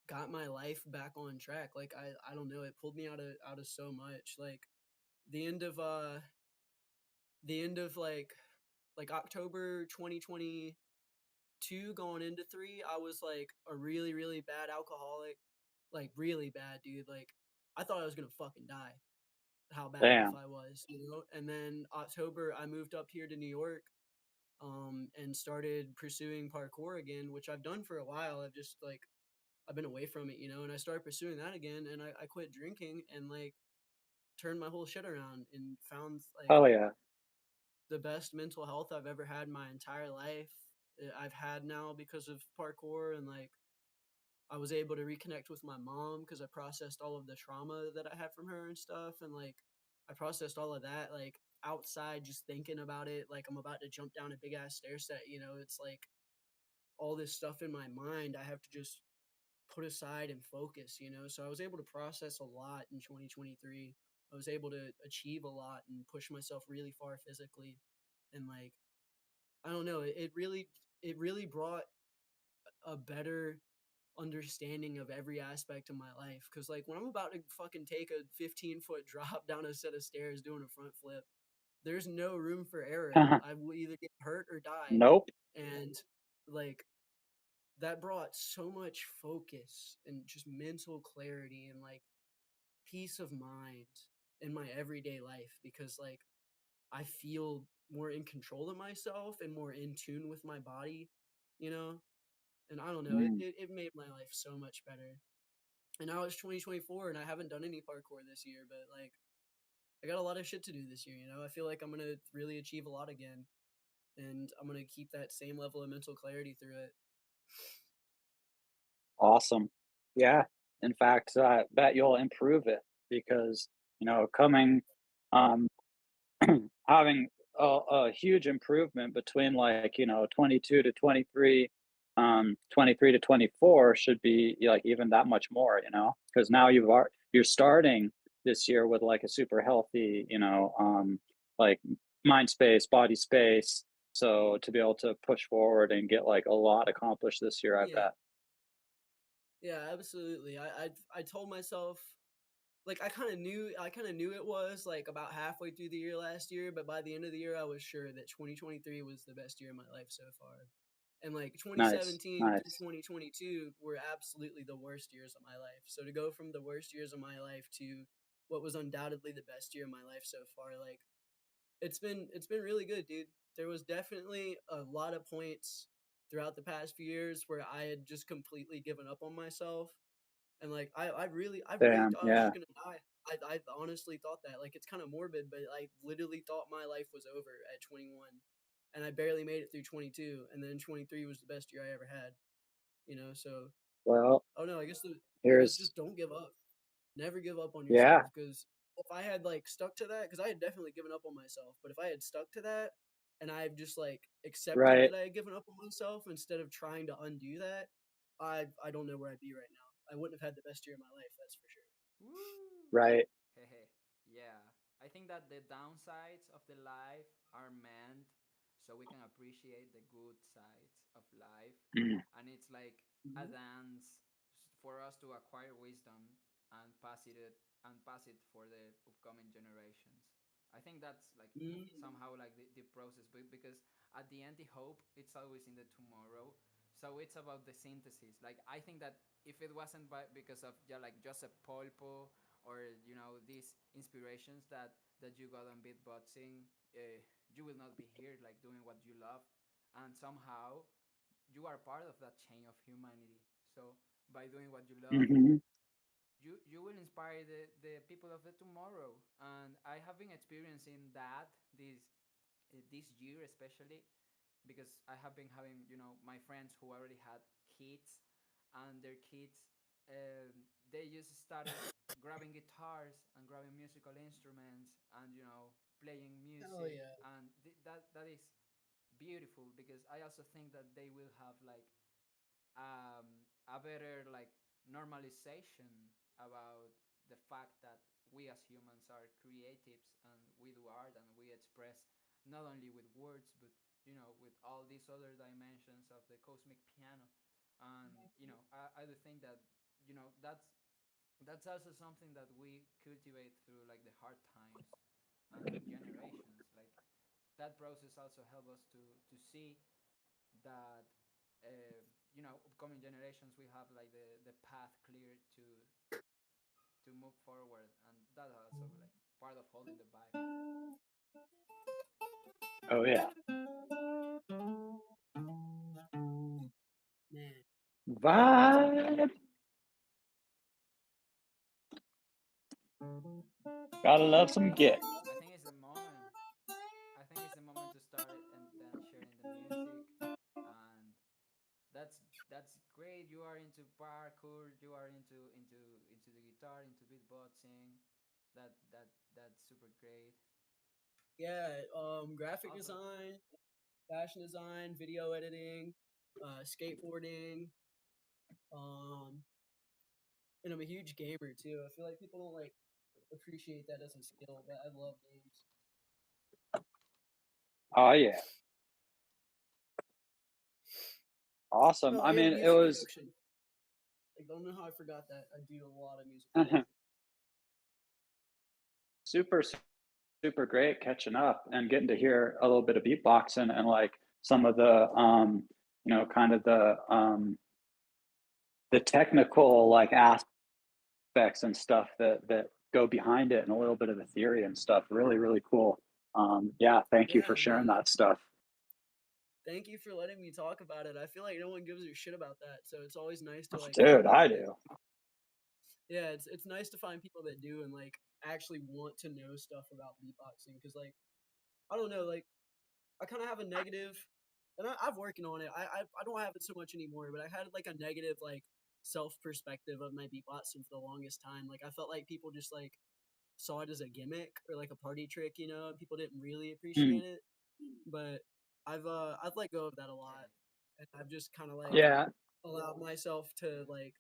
got my life back on track. Like I don't know, it pulled me out of so much. Like the end of the end of like October 2022, 2 going into 3, I was like a really, really bad alcoholic. Like really bad, dude. Like I thought I was gonna fucking die. How bad off Damn. I was, you know? And then October I moved up here to New York, and started pursuing parkour again, which I've done for a while. I've just like I've been away from it, you know, and I started pursuing that again, and I quit drinking and like turned my whole shit around and found like Oh yeah. the best mental health I've ever had in my entire life. I've had now because of parkour, and like I was able to reconnect with my mom because I processed all of the trauma that I had from her and stuff, and like I processed all of that like outside just thinking about it like I'm about to jump down a big ass stair set, you know. It's like all this stuff in my mind I have to just put aside and focus, you know. So I was able to process a lot in 2023. I was able to achieve a lot and push myself really far physically, and like I don't know, it really brought a better understanding of every aspect of my life. Cause like when I'm about to fucking take a 15-foot drop down a set of stairs doing a front flip, there's no room for error. I will either get hurt or die. Nope. And like that brought so much focus and just mental clarity and like peace of mind in my everyday life, because like I feel more in control of myself and more in tune with my body, you know? And I don't know, it, Mm. it, it made my life so much better. And now it's 2024 and I haven't done any parkour this year, but like I got a lot of shit to do this year, you know? I feel like I'm going to really achieve a lot again, and I'm going to keep that same level of mental clarity through it. Awesome. Yeah. In fact, I bet you'll improve it because, coming, um, having a huge improvement between like, 22 to 23, 23 to 24 should be like even that much more, because now you're starting this year with like a super healthy, like mind space, body space. So to be able to push forward and get like a lot accomplished this year, I Yeah. bet. Yeah, absolutely. I told myself like I kind of knew it was like about halfway through the year last year, but by the end of the year I was sure that 2023 was the best year of my life so far. And like Nice, 2017 through nice. 2022 were absolutely the worst years of my life. So to go from the worst years of my life to what was undoubtedly the best year of my life so far, like it's been really good, dude. There was definitely a lot of points throughout the past few years where I had just completely given up on myself, and like I really Damn, thought I was yeah, just gonna die. I honestly thought that. Like it's kind of morbid, but I literally thought my life was over at 21, and I barely made it through 22, and then 23 was the best year I ever had. You know, so well, oh no, I guess here's just don't give up. Never give up on yeah, yourself, because if I had like stuck to that, because I had definitely given up on myself, but if I had stuck to that and I've just like accepted right, that I had given up on myself instead of trying to undo that, I don't know where I'd be right now. I wouldn't have had the best year of my life, that's for sure. Woo! right. Hehe. Yeah. I think that the downsides of the life are meant so we can appreciate the good sides of life. Mm, And it's like a Mm-hmm. dance for us to acquire wisdom and pass it for the upcoming generations. I think that's like Mm-hmm. somehow like the process, because at the end the hope it's always in the tomorrow. So it's about the synthesis. Like I think that if it wasn't because of like Joseph Polpo, or these inspirations that you got on beatboxing, you will not be here like doing what you love, and somehow you are part of that chain of humanity. So by doing what you love, hmm you will inspire the people of the tomorrow. And I have been experiencing that this year especially, because I have been having my friends who already had kids, and their kids, they just started grabbing guitars and grabbing musical instruments and playing Hell music, yeah. and that is beautiful, because I also think that they will have like a better like normalization about the fact that we as humans are creatives, and we do art, and we express not only with words, but with all these other dimensions of the cosmic piano. And I do think that that's also something that we cultivate through like the hard times and through generations. Like that process also help us to see that upcoming generations will have like the path clear to move forward, and that also like part of holding the vibe. Oh yeah. Man. Vibe. Gotta love some Git. I think it's the moment. I think it's the moment to start and then sharing the music, and that's great. You are into parkour. You are into the guitar, into beatboxing. That's super great. Yeah, graphic Also, design, fashion design, video editing, skateboarding, um, and I'm a huge gamer too. I feel like people don't like appreciate that as a skill, but I love games. Oh yeah. Awesome. Oh, I and mean, it music was production. I don't know how I forgot that. I do a lot of music production. super, super great catching up and getting to hear a little bit of beatboxing and like some of the kind of the technical like aspects and stuff that go behind it and a little bit of the theory and stuff. Really, really cool. Yeah, thank you Yeah, for sharing man. that stuff. Thank you for letting me talk about it. I feel like no one gives a shit about that, so it's always nice to like find Dude, I people that. do. Yeah, it's nice to find people that do and like actually want to know stuff about beatboxing because like I don't know, like I kind of have a negative, and I've working on it. I don't have it so much anymore, but I had like a negative like self perspective of my beatboxing for the longest time. Like I felt like people just like saw it as a gimmick or like a party trick, you know, and people didn't really Mm, appreciate it. But I've let go of that a lot, okay. and I've just kind of like yeah, allowed myself to like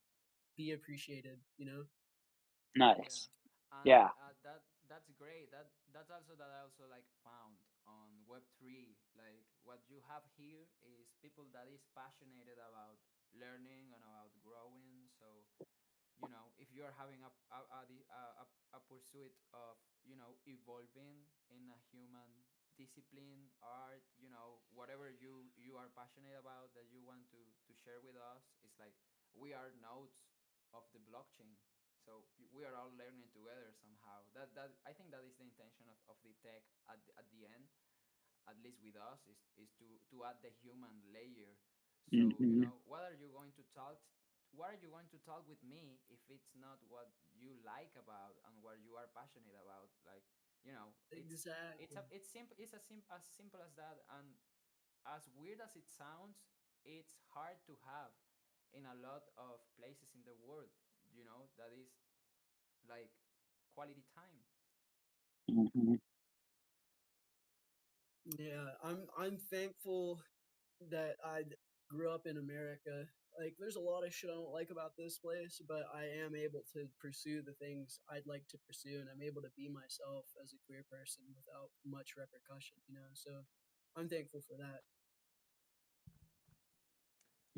be appreciated, you know. Yeah, nice. and Yeah. that's great. That's also that I also like found on Web3. Like what you have here is people that is passionate about learning and about growing. So if you are having a pursuit of evolving in a human discipline, art, whatever you are passionate about that you want to share with us, it's like we are nodes of the blockchain. So we are all learning together somehow. That I think that is the intention of the tech at the end, at least with us, is to add the human layer. So Hmm. what are you going to talk? What are you going to talk with me if it's not what you like about and what you are passionate about? Like it's Exactly. simple. It's as simple as that. And as weird as it sounds, it's hard to have in a lot of places in the world. That is like quality time. Hmm. Yeah, I'm thankful that I grew up in America. Like, there's a lot of shit I don't like about this place, but I am able to pursue the things I'd like to pursue, and I'm able to be myself as a queer person without much repercussion, you know? So I'm thankful for that.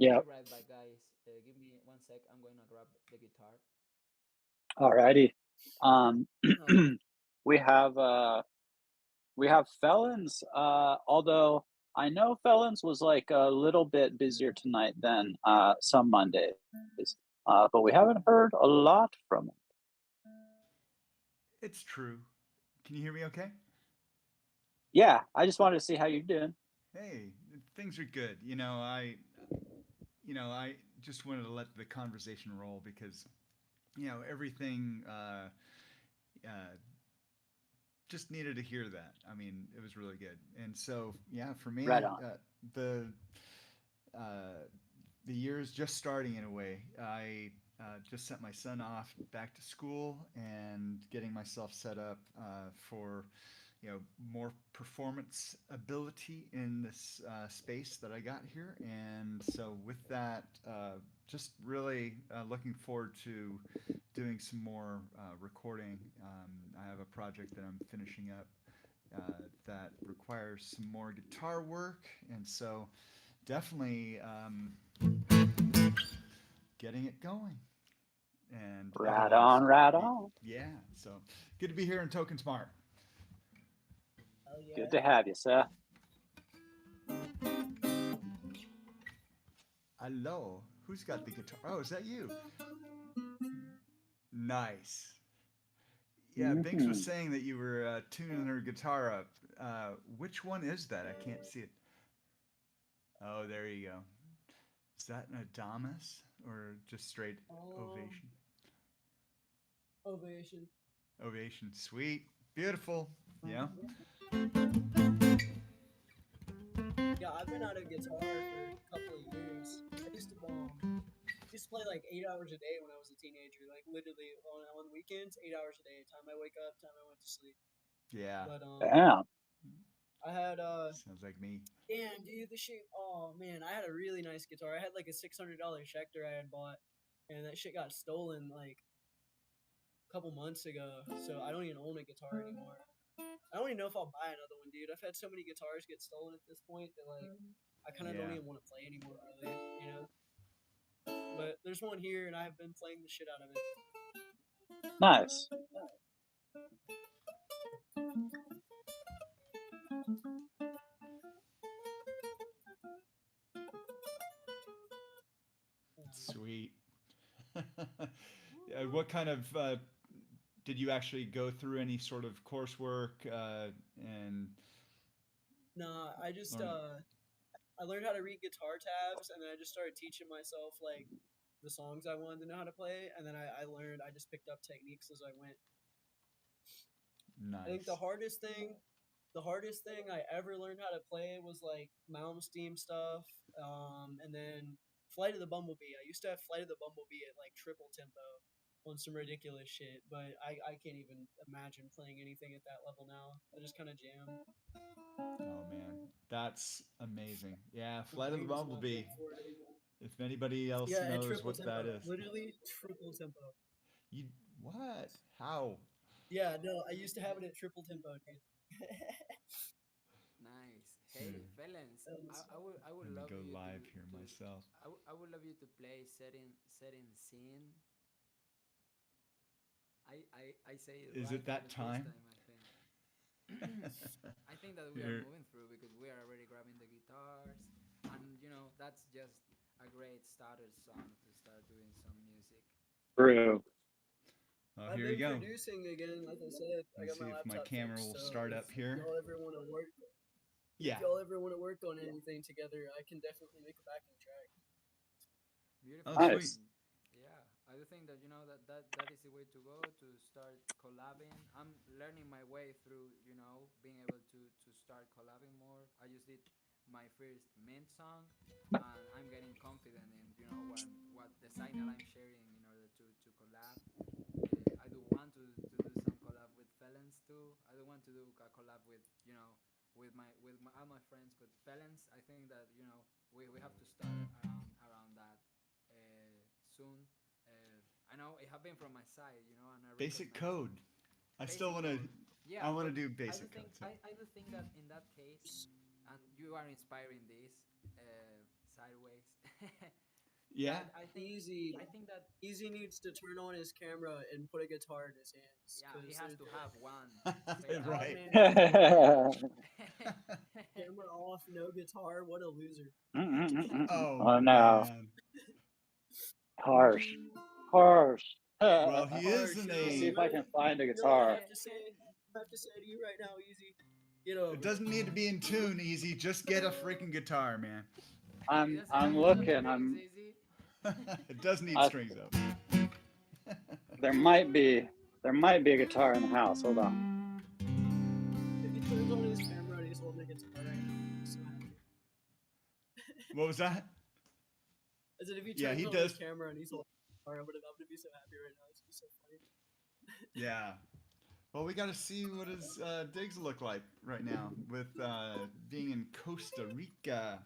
I'll Yeah. be right back, guys. Give me 1 sec. I'm going to grab the guitar. Alrighty. Um, All right. we have Felons. Although I know Felons was like a little bit busier tonight than some Mondays, but we haven't heard a lot from him. It's true. Can you hear me okay? Yeah, I just wanted to see how you're doing. Hey, things are good. I just wanted to let the conversation roll because, everything uh, just needed to hear that. I mean, it was really good. And so, yeah, for Right me, on. uh, the year is just starting in a way. I just sent my son off back to school and getting myself set up for more performance ability in this space that I got here. And so with that, just really looking forward to doing some more recording. I have a project that I'm finishing up that requires some more guitar work, and so definitely getting it going. And Right otherwise, on, right on. yeah. So good to be here in Token Smart. Hell Good yeah. to have you, sir. Hello. Who's got the guitar? Oh, is that you? Nice. Yeah, Binks was Hmm. saying that you were tuning her guitar up. Which one is that? I can't see it. Oh, there you go. Is that an Adamus or just straight Um, ovation? ovation. Ovation. Sweet. Beautiful. Yeah. Yeah, I've been out of guitar for a couple of years. I used to play like 8 hours a day when I was a teenager. Like literally on weekends, 8 hours a day. Time I wake up, time I went to sleep. Yeah. But Damn. I had Sounds like me. damn dude, the shit. Oh man, I had a really nice guitar. I had like a $600 Schecter I had bought, and that shit got stolen like a couple months ago. So I don't even own a guitar anymore. I don't even know if I'll buy another one, dude. I've had so many guitars get stolen at this point that like I kind of don't Yeah. even want to play anymore, really. You know. But there's one here, and I've been playing the shit out of it. Nice. Sweet. What kind of did you actually go through any sort of coursework and Nah, I just learn? I learned how to read guitar tabs, and then I just started teaching myself like the songs I wanted to know how to play, and then I just picked up techniques as I went. I think Nice. the hardest thing I ever learned how to play was like Malmsteen stuff, and then Flight of the Bumblebee. I used to have Flight of the Bumblebee at like triple tempo on some ridiculous shit, but I can't even imagine playing anything at that level now. I just kind of jam. Oh man, that's amazing. Yeah, My Flight of the brain is not Bumblebee. built for it. If anybody else Yeah, at knows triple what tempo, that is, literally triple tempo. you what? How? Yeah, no, I used to have it at triple tempo, dude. Nice. Here, Hey, felons, That was I would let me love go you live here to myself. I would love you to play setting scene. I say it Is right it for that the first time? time, I think. I think that we are Here, moving through because we are already grabbing the guitars, and that's just a great starter song to start doing some music. True. oh, I've here you been go. producing again. Like I said, Let I me got see my if my laptop camera fixed. will So start up here. if Yeah. y'all ever want to work on anything together, I can definitely make a backing track. Oh, Beautiful. sweet. Nice. And yeah, I do think that that is the way to go to start collabing. I'm learning my way through, being able to start collabing more. I just did my first mint song, and I'm getting confident in, what the signal I'm sharing in order to collab. I do want to do some collab with Felons too. I do want to do a collab with, all my friends, but Felons, I think that, we have to start around that soon. I know it happened from my side, and I Basic recognize code. I still basic want to. code. I Yeah, want to but do basic code. So. I do think that in that case, and you are inspiring this sideways. Yeah. that Easy, I think that Easy needs to turn on his camera and put a guitar in his hands yeah, he because has to have one oh right. face. man, Yeah. camera off, no guitar. What a loser. Oh Oh no. man. Harsh. Harsh. Well, he is Harsh. in You know, Let me see a. if I can find a you know what I guitar. have to say? I have to say to you right now, Easy. Get It over it. doesn't need to be in tune, easy. Just get a freaking guitar, man. He I'm doesn't I'm need any looking. strings, easy. It does need I strings though. there might be a guitar in the house. Hold on. If he turns on his camera and he's holding a guitar right now, I'm so happy. What was that? I said, if he Yeah, turns he on his does. camera and he's holding a guitar, I would be so happy right now. It's be so funny. Yeah. Well, we got to see what his digs look like right now with being in Costa Rica.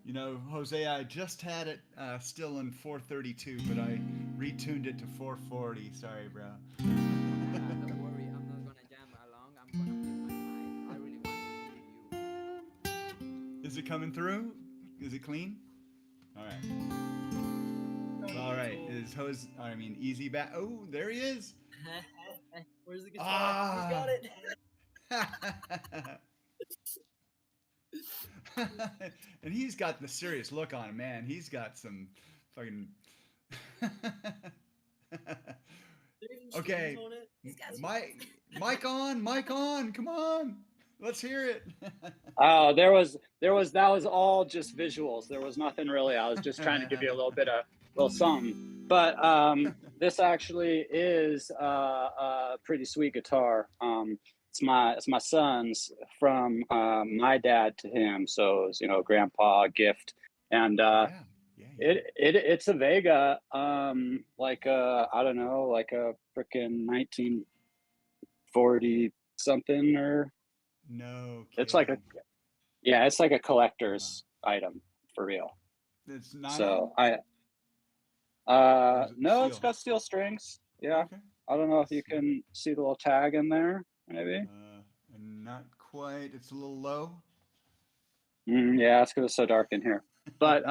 You know, Jose, I just had it still in 432, but I retuned it to 440. Sorry, bro. Don't worry, I'm not gonna jam along. I'm gonna mute my mic. I really want to Is it coming through? Is it clean? All right. All right. Is hose? I mean, easy back. Oh, there he is. Where's the guitar? He's Ah. got it. And he's got the serious look on him, man. He's got some fucking. There even strings Okay, on it. He's got some. mic on. Come on, let's hear it. Oh, that was all just visuals. There was nothing really. I was just trying to give you a little bit of little something. But this actually is a pretty sweet guitar. It's my son's from my dad to him. So it was, grandpa gift, and Yeah, yeah, yeah. it's a Vega, like I don't know, like a freaking 1940 something, or No it's like a kidding. yeah, it's like a Wow. collector's item for real. It's So nylon, I or is it no, it's steel? got steel strings. Yeah. Okay, I don't know if let's you see. can see the little tag in there, maybe. Not quite. It's a little low. Yeah, it's because it's so dark in here. But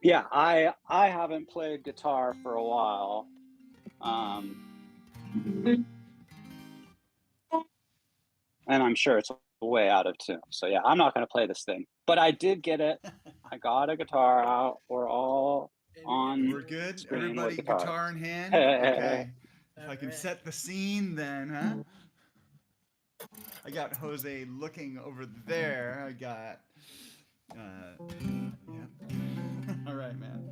yeah, I haven't played guitar for a while. Um, and I'm sure it's way out of tune. So yeah, I'm not going to play this thing. But I did get it. I got a guitar out. We're all And your on We're guitar. good. screen with Everybody, guitars. guitar in hand. Hey, Okay. If All I can right. set the scene, then, huh? I got Jose looking over there. I got. Yeah. All right, man.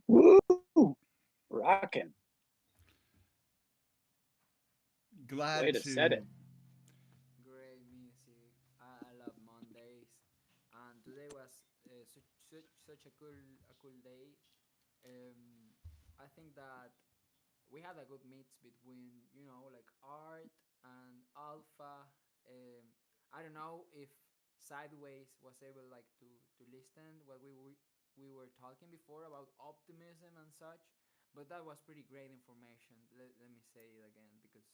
woo, rocking. Way Glad to set to. it. Great music. I love Mondays, and today was such a cool day. Um, I think that we had a good mix between like art and alpha. I don't know if Sideways was able like to listen what we were talking before about optimism and such, But that was pretty great information. Let me say it again because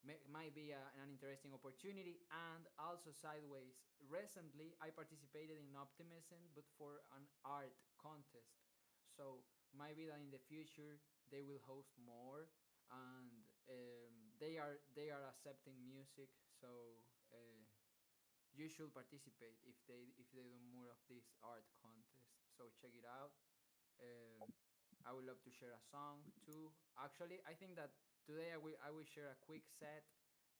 might be an interesting opportunity. And also sideways, recently I participated in Optimism, but for an art contest. So might be that in the future they will host more, and they are accepting music. So you should participate if they do more of this art contest. So check it out. Um, I would love to share a song too. Actually, I think that today I will share a quick set.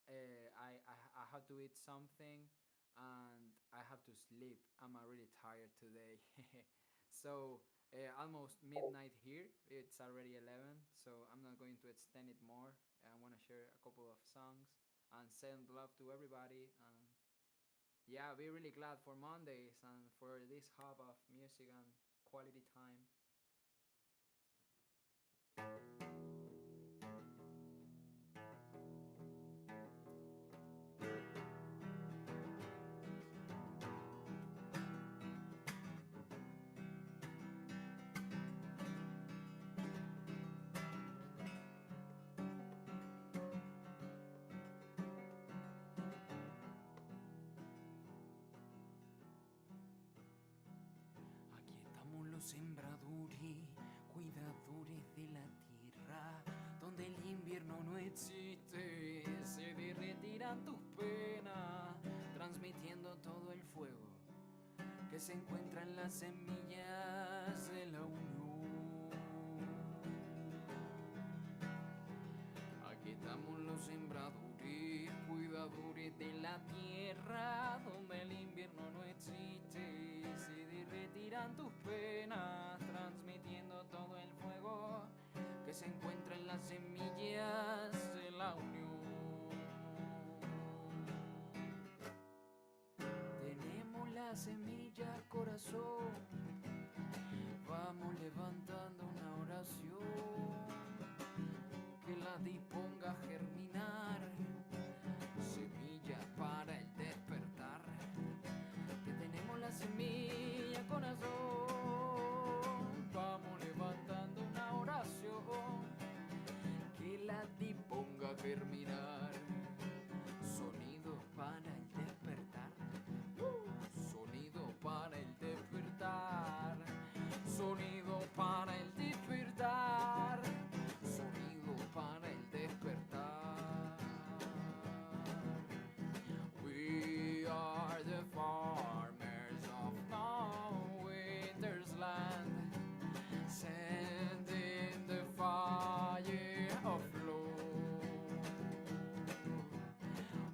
I have to eat something, and I have to sleep. I'm really tired today. So almost midnight here. It's already 11, so I'm not going to extend it more. I want to share a couple of songs and send love to everybody. And yeah, be really glad for Mondays and for this hub of music and quality time. Aquí estamos los sembradores, cuidadores de la tierra, donde el invierno no existe, se derretirán tus penas, transmitiendo todo el fuego que se encuentra en las semillas de la unión. Aquí estamos los sembradores, cuidadores de la tierra, donde el invierno no existe, se derretirán tus penas, transmitiendo todo el fuego que se encuentra en las semillas de la unión. Tenemos la semilla, corazón, vamos levantando una oración que la disponga a germinar, semilla para el despertar. Que tenemos la semilla, corazón, vamos levantando una oración que la disponga a germinar, sonido para el despertar, sonido para el despertar, sonido para el despertar, sonido para el despertar. We are the farmers of no winter's land, sending the fire of love.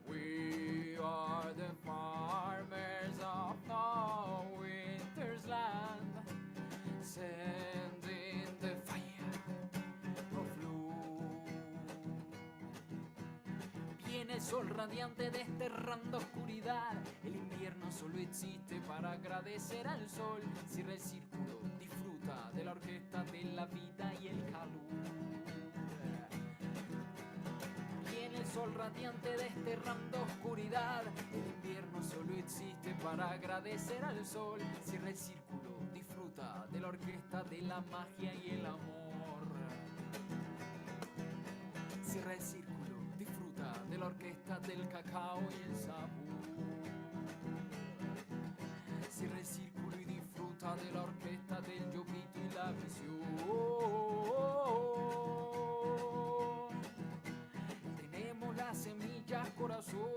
We are the farmers of no winter's land, sending the fire of love. Viene el sol radiante desterrando oscuridad. El invierno solo existe para agradecer al sol. Cierra el círculo, disfruta de la orquesta de la vida y el calor. Viene el sol radiante desterrando oscuridad. El invierno solo existe para agradecer al sol. Cierra el círculo, disfruta de la orquesta de la magia y el amor. Cierra el círculo, disfruta de la orquesta del cacao y el sabor. Cierra el círculo y disfruta de la orquesta del llovito y la visión. Tenemos las semillas, corazón,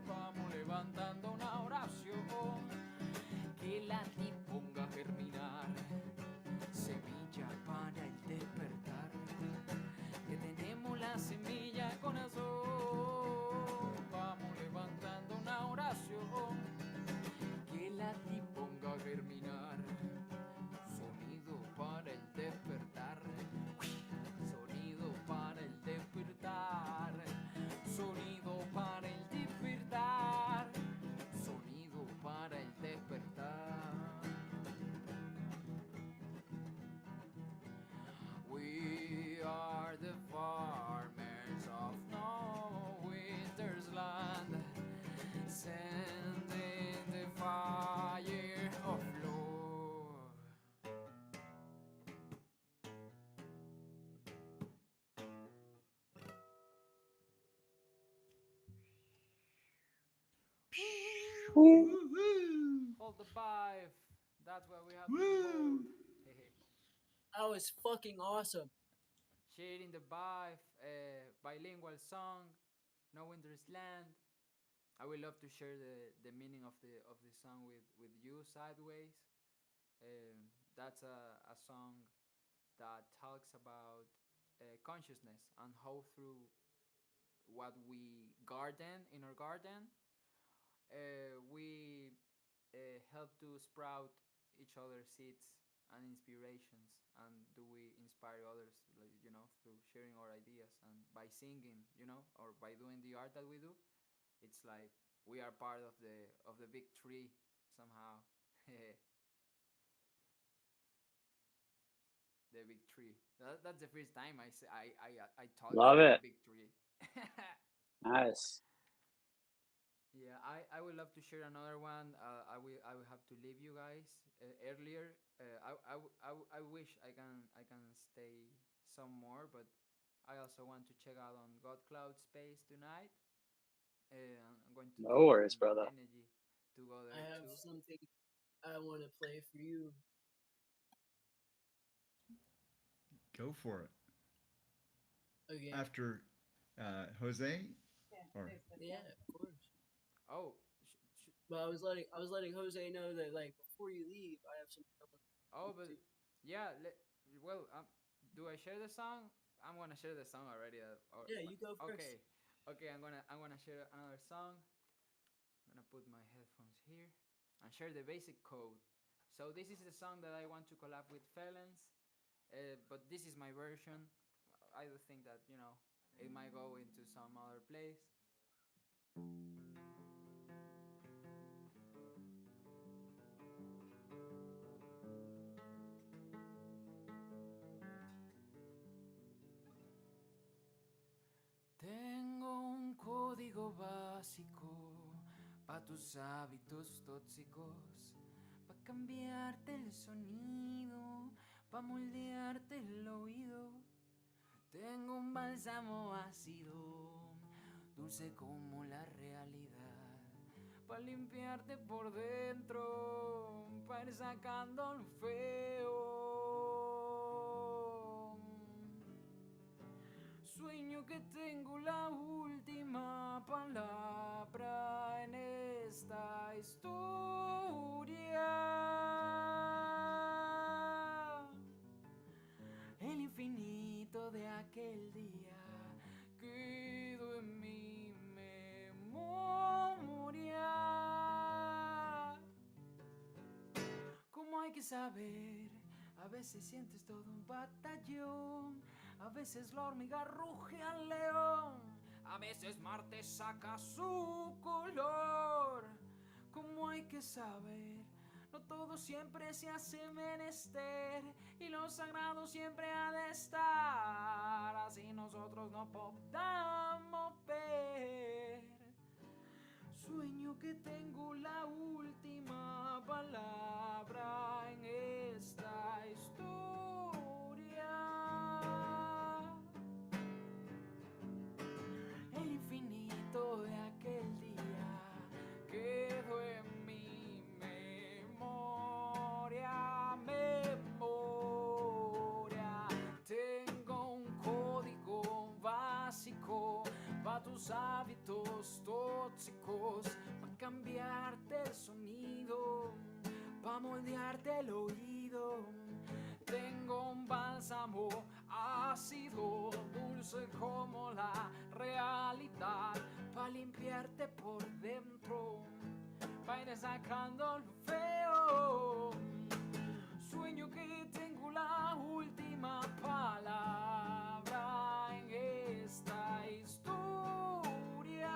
vamos levantando una oración que la disponga a germinar, semilla para el despertar. Que tenemos la semilla, corazón, vamos levantando una oración que la disponga a germinar, sonido para el despertar, sonido para el despertar, sonido Woohoo! Hold the vibe. That's what we have to hold. Woo! That was fucking awesome. Sharing the vibe. Bilingual song. No Winter's Land. I would love to share the meaning of the song with you sideways. That's a song that talks about consciousness and how through what we garden in our garden, we help to sprout each other's seeds and inspirations, and do we inspire others, like, through sharing our ideas and by singing, or by doing the art that we do. It's like we are part of the big tree somehow. The big tree. That's the first time I talk Love about the it. big tree. Nice. Yeah, I would love to share another one. I will have to leave you guys earlier. I wish I can stay some more, but I also want to check out on God Cloud Space tonight. I'm going to No take worries, some brother. energy to go I there have too. something I want to play for you. Go for it. Okay. After Jose, or Yeah, of course. Oh, But I was letting Jose know that like before you leave, I have something I want oh, to but do. yeah. Well, do I share the song? I'm gonna share the song already. Yeah, you go first. Okay, okay. I'm gonna share another song. I'm gonna put my headphones here and share the basic code. So this is the song that I want to collab with Felons, but this is my version. I do think that it might go into some other place. Tengo un código básico pa' tus hábitos tóxicos, pa' cambiarte el sonido, pa' moldearte el oído. Tengo un bálsamo ácido, dulce como la realidad, pa' limpiarte por dentro, pa' ir sacando lo feo. Sueño que tengo la última palabra en esta historia. El infinito de aquel día quedó en mi memoria. Como hay que saber, a veces sientes todo un batallón, a veces la hormiga ruge al león, a veces Marte saca su color. Como hay que saber, no todo siempre se hace menester, y lo sagrado siempre ha de estar, así nosotros no podamos ver. Sueño que tengo la última palabra en esta historia. El infinito de aquel día quedó en mi memoria, memoria. Tengo un código básico pa' tus hábitos tóxicos, pa' cambiarte el sonido, pa' moldearte el oído. Tengo un bálsamo ácido, dulce como la realidad, pa' limpiarte por dentro, pa' ir sacando lo feo. Sueño que tengo la última palabra en esta historia.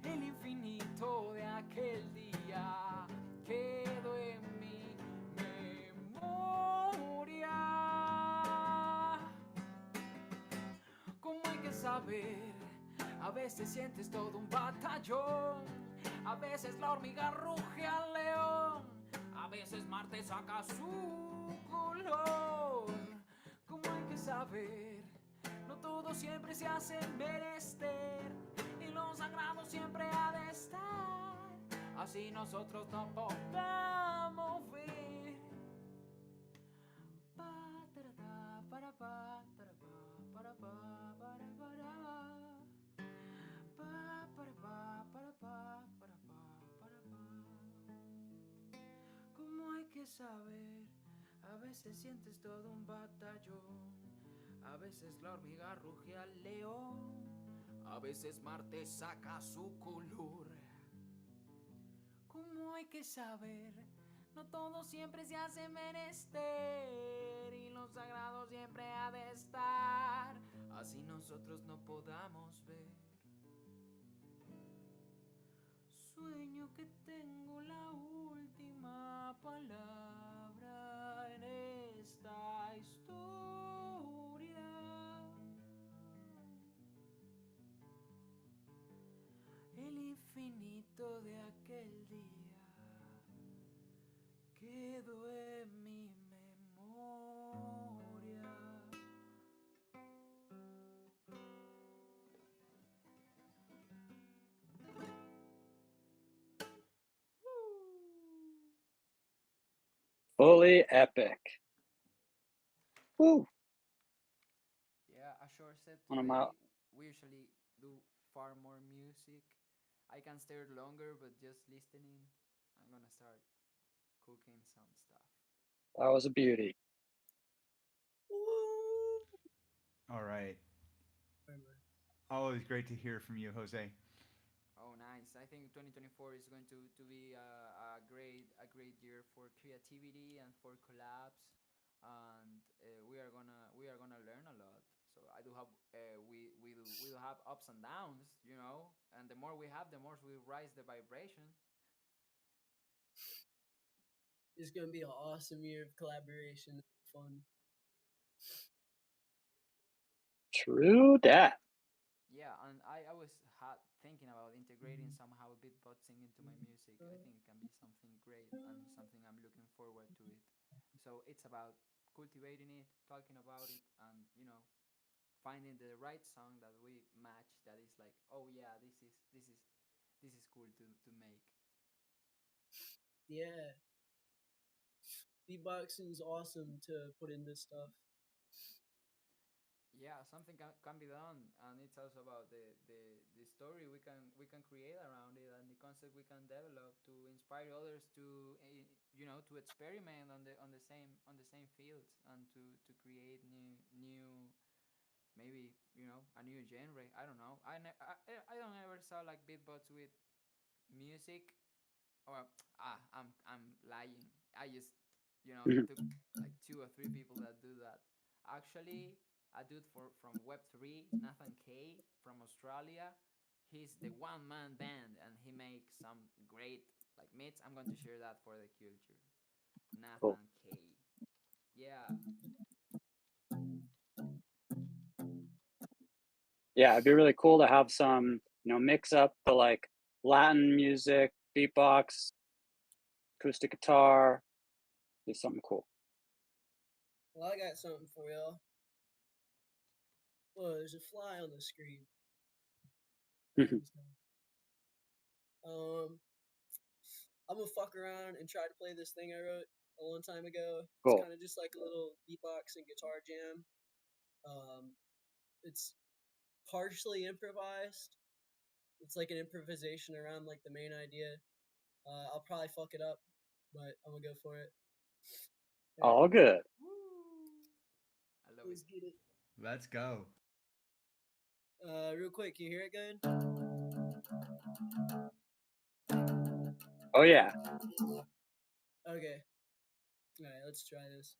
El infinito de aquel día quedó en mi memoria. Como hay que saber, a veces sientes todo un batallón, a veces la hormiga ruge al león, a veces Marte saca su color. Como hay que saber, no todo siempre se hace menester y lo sagrado siempre ha de estar. Así nosotros no podamos ver. Pa, tarata, para, pa, para, pa, para, para, ¿Cómo hay que saber? A veces sientes todo un batallón. A veces la hormiga ruge al león. A veces Marte saca su color. ¿Cómo hay que saber? No todo siempre se hace menester y lo sagrado siempre ha de estar. Así nosotros no podamos ver. Sueño que tengo la última palabra en esta historia. El infinito de aquel día quedó en mi memoria. Fully epic. Woo. Yeah, a short set One of my today. We usually do far more music. I can stay longer, but just listening, I'm gonna start cooking some stuff. that was a beauty. Woo! All right. Right, right. Always great to hear from you, Jose. Oh, nice! I think 2024 is going to be a great year for creativity and for collabs, and we are gonna learn a lot. So I do have we do have ups and downs, you know, and the more we have, the more we rise the vibration. It's gonna be an awesome year of collaboration and fun. True that. Yeah, and I was thinking about integrating somehow beatboxing into my music. I think it can be something great and something I'm looking forward to it. So it's about cultivating it, talking about it, and finding the right song that we match. That is like, oh yeah, this is cool to make. Yeah, beatboxing is awesome to put into stuff. Yeah, something can be done, and it's also about the story we can create around it and the concept we can develop to inspire others to to experiment on the same fields and to create new maybe a new genre. I don't know. I don't ever saw like beatbox with music. Or I'm lying. I just Mhm. took like two or three people that do that. Actually, a dude from Web3, Nathan K from Australia. He's the one man band and he makes some great like meets. I'm going to share that for the culture. Cool. Nathan K. Yeah. Yeah, it'd be really cool to have some, mix up the like Latin music, beatbox, acoustic guitar, do something cool. Well, I got something for y'all. Well, there's a fly on the screen. Um, I'm gonna fuck around and try to play this thing I wrote a long time ago. It's Cool. kind of just like a little beatbox and guitar jam. It's partially improvised. It's like an improvisation around like the main idea. I'll probably fuck it up, but I'm gonna go for it. All good. Woo! I love it. Let's get it. Let's go. Real quick, can you hear it good? Oh yeah. Okay. All right, let's try this.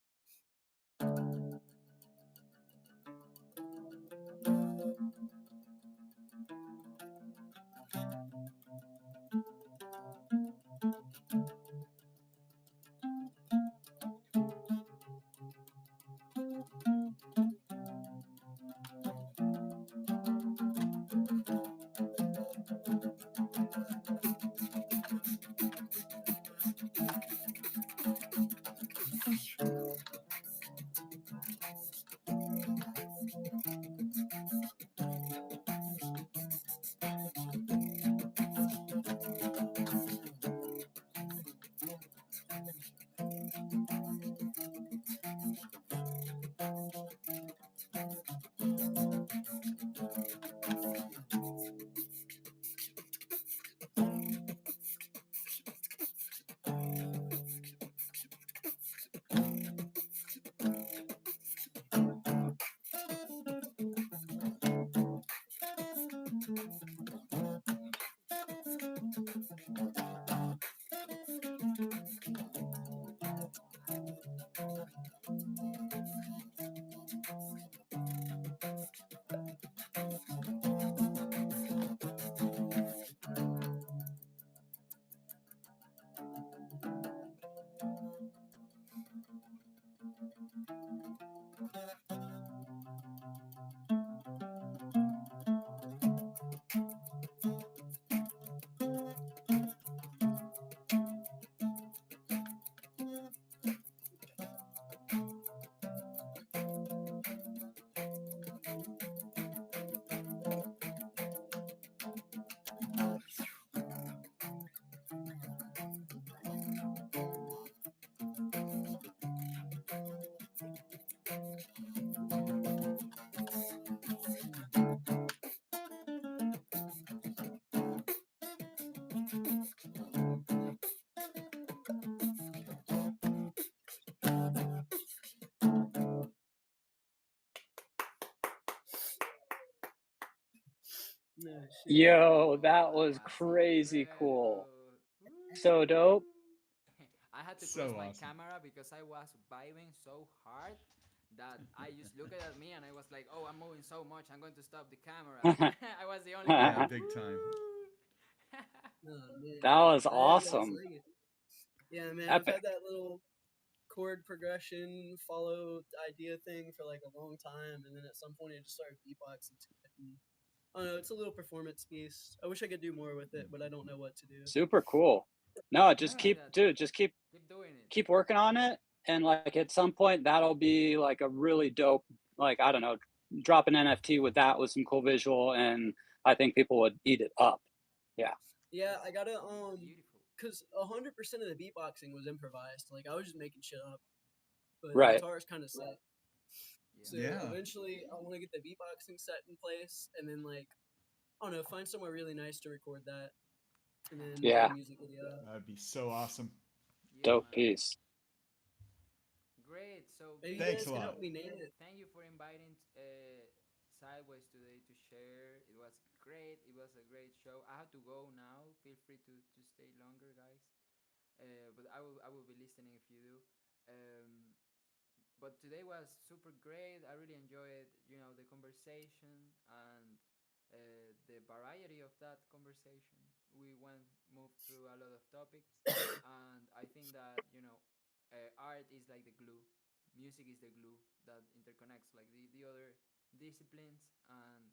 No shit. Yo, that That was was crazy cool. incredible. So dope. I had to close So my awesome. camera because I was vibing so hard that I just looked at me and I was like, "Oh, I'm moving so much. I'm going to stop the camera." I was the only one Yeah, like, That big time. "Woo!" Oh man, was I had that's awesome. like it. Yeah, man, I've Epic. had that little chord progression follow idea thing for like a long time, and then at some point I just started beatboxing to it. And, I don't know, it's a little performance piece. I wish I could do more with it, but I don't know what to do. Super cool. No, just Yeah. keep, Yeah, dude, just keep doing it. keep working on it. And like at some point that'll be like a really dope, like, I don't know, drop an NFT with that with some cool visual. And I think people would eat it up. Yeah. Yeah, I gotta Beautiful. cause 100% of the beatboxing was improvised. Like I was just making shit up, but the Right. guitar is kind of set. Yeah. So Yeah. eventually, I want to get the beatboxing set in place, and then like I don't know, find somewhere really nice to record that, and then make Yeah. a music video. That'd be so awesome. Yeah, Dope man. piece. Great. So, Maybe you Thanks guys a can lot. help me name it. thank you for inviting Sideways today to share. It was great. It was a great show. I have to go now. Feel free to stay longer, guys. But I will be listening if you do. Um, but today was super great. I really enjoyed, the conversation and the variety of that conversation. We moved through a lot of topics, and I think that art is like the glue. Music is the glue that interconnects like the other disciplines, and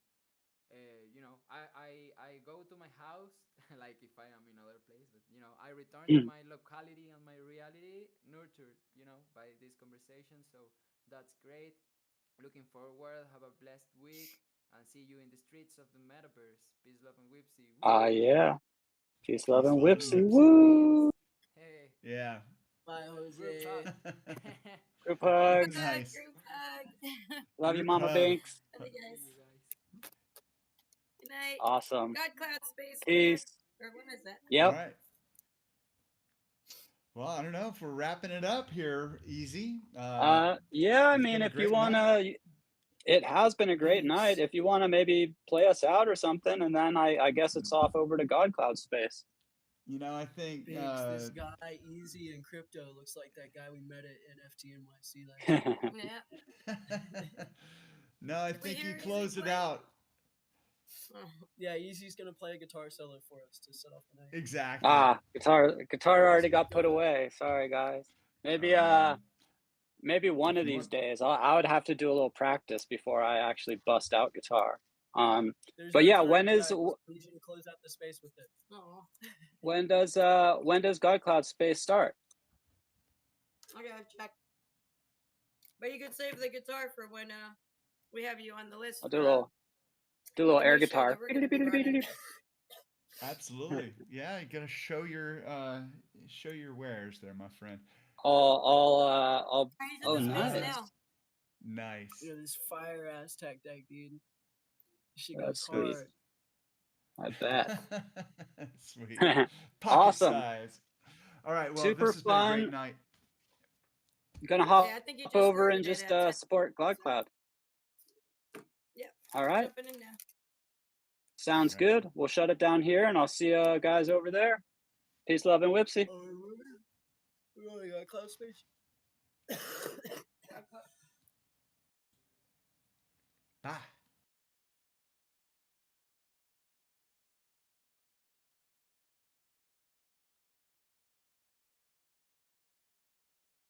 I go to my house like if I am in other place, but I return to my locality and my reality nurtured, by this conversation. So that's great. Looking forward. Have a blessed week and see you in the streets of the metaverse. Peace, love, and whipsy. Woo! Yeah. Peace, love, Peace, and love, and whipsy. whipsy. Woo. Hey, Yeah. Bye, group Jose. hug. Group Group hugs. hug, Nice. group hug. Love you, Group Mama hug. Binks. Love you See guys. you guys. Good night. Awesome. God Cloud Space 4. Peace. Or when is that? All Yep. right. Well, I don't know if we're wrapping it up here, easy. Yeah, I It's mean, been a if you great night. wanna, it has been a great night. Thanks. If you wanna maybe play us out or something, and then I guess it's off over to God Cloud Space. I think Thanks. This guy, Easy and Crypto, looks like that guy we met at NFT NYC last year. Yeah. no, I Did we think you hear close Easy it play? out. Oh, Yeah, Easy's gonna play a guitar solo for us to set off the night. Exactly. Guitar already So got put good. away. Sorry, guys. Maybe Oh man. maybe one If of you these want, days I would have to do a little practice before I actually bust out guitar. There's But no yeah, time, guys. I need you to close out the space with it. oh. when does God Cloud Space start? I gotta check. But you could save the guitar for when we have you on the list I'll for do a little the air new show guitar. that we're gonna be running. absolutely. Yeah, you gotta show your wares there, my friend. I'll He's in oh the space nice. now. Nice. Look at this fire ass tech deck, dude. She goes That's sweet. hard. I bet. Sweet. Pocket Awesome. size. All right. Well, Super this has been a great fun. night. Gonna hop Yeah, I think you just over started and it just at 10. support God Cloud. Yeah, All right. jumping in now. Sounds Excellent. good. We'll shut it down here and I'll see you guys over there. Peace, love, and whipsy. Oh, we only got cloud space. Bye.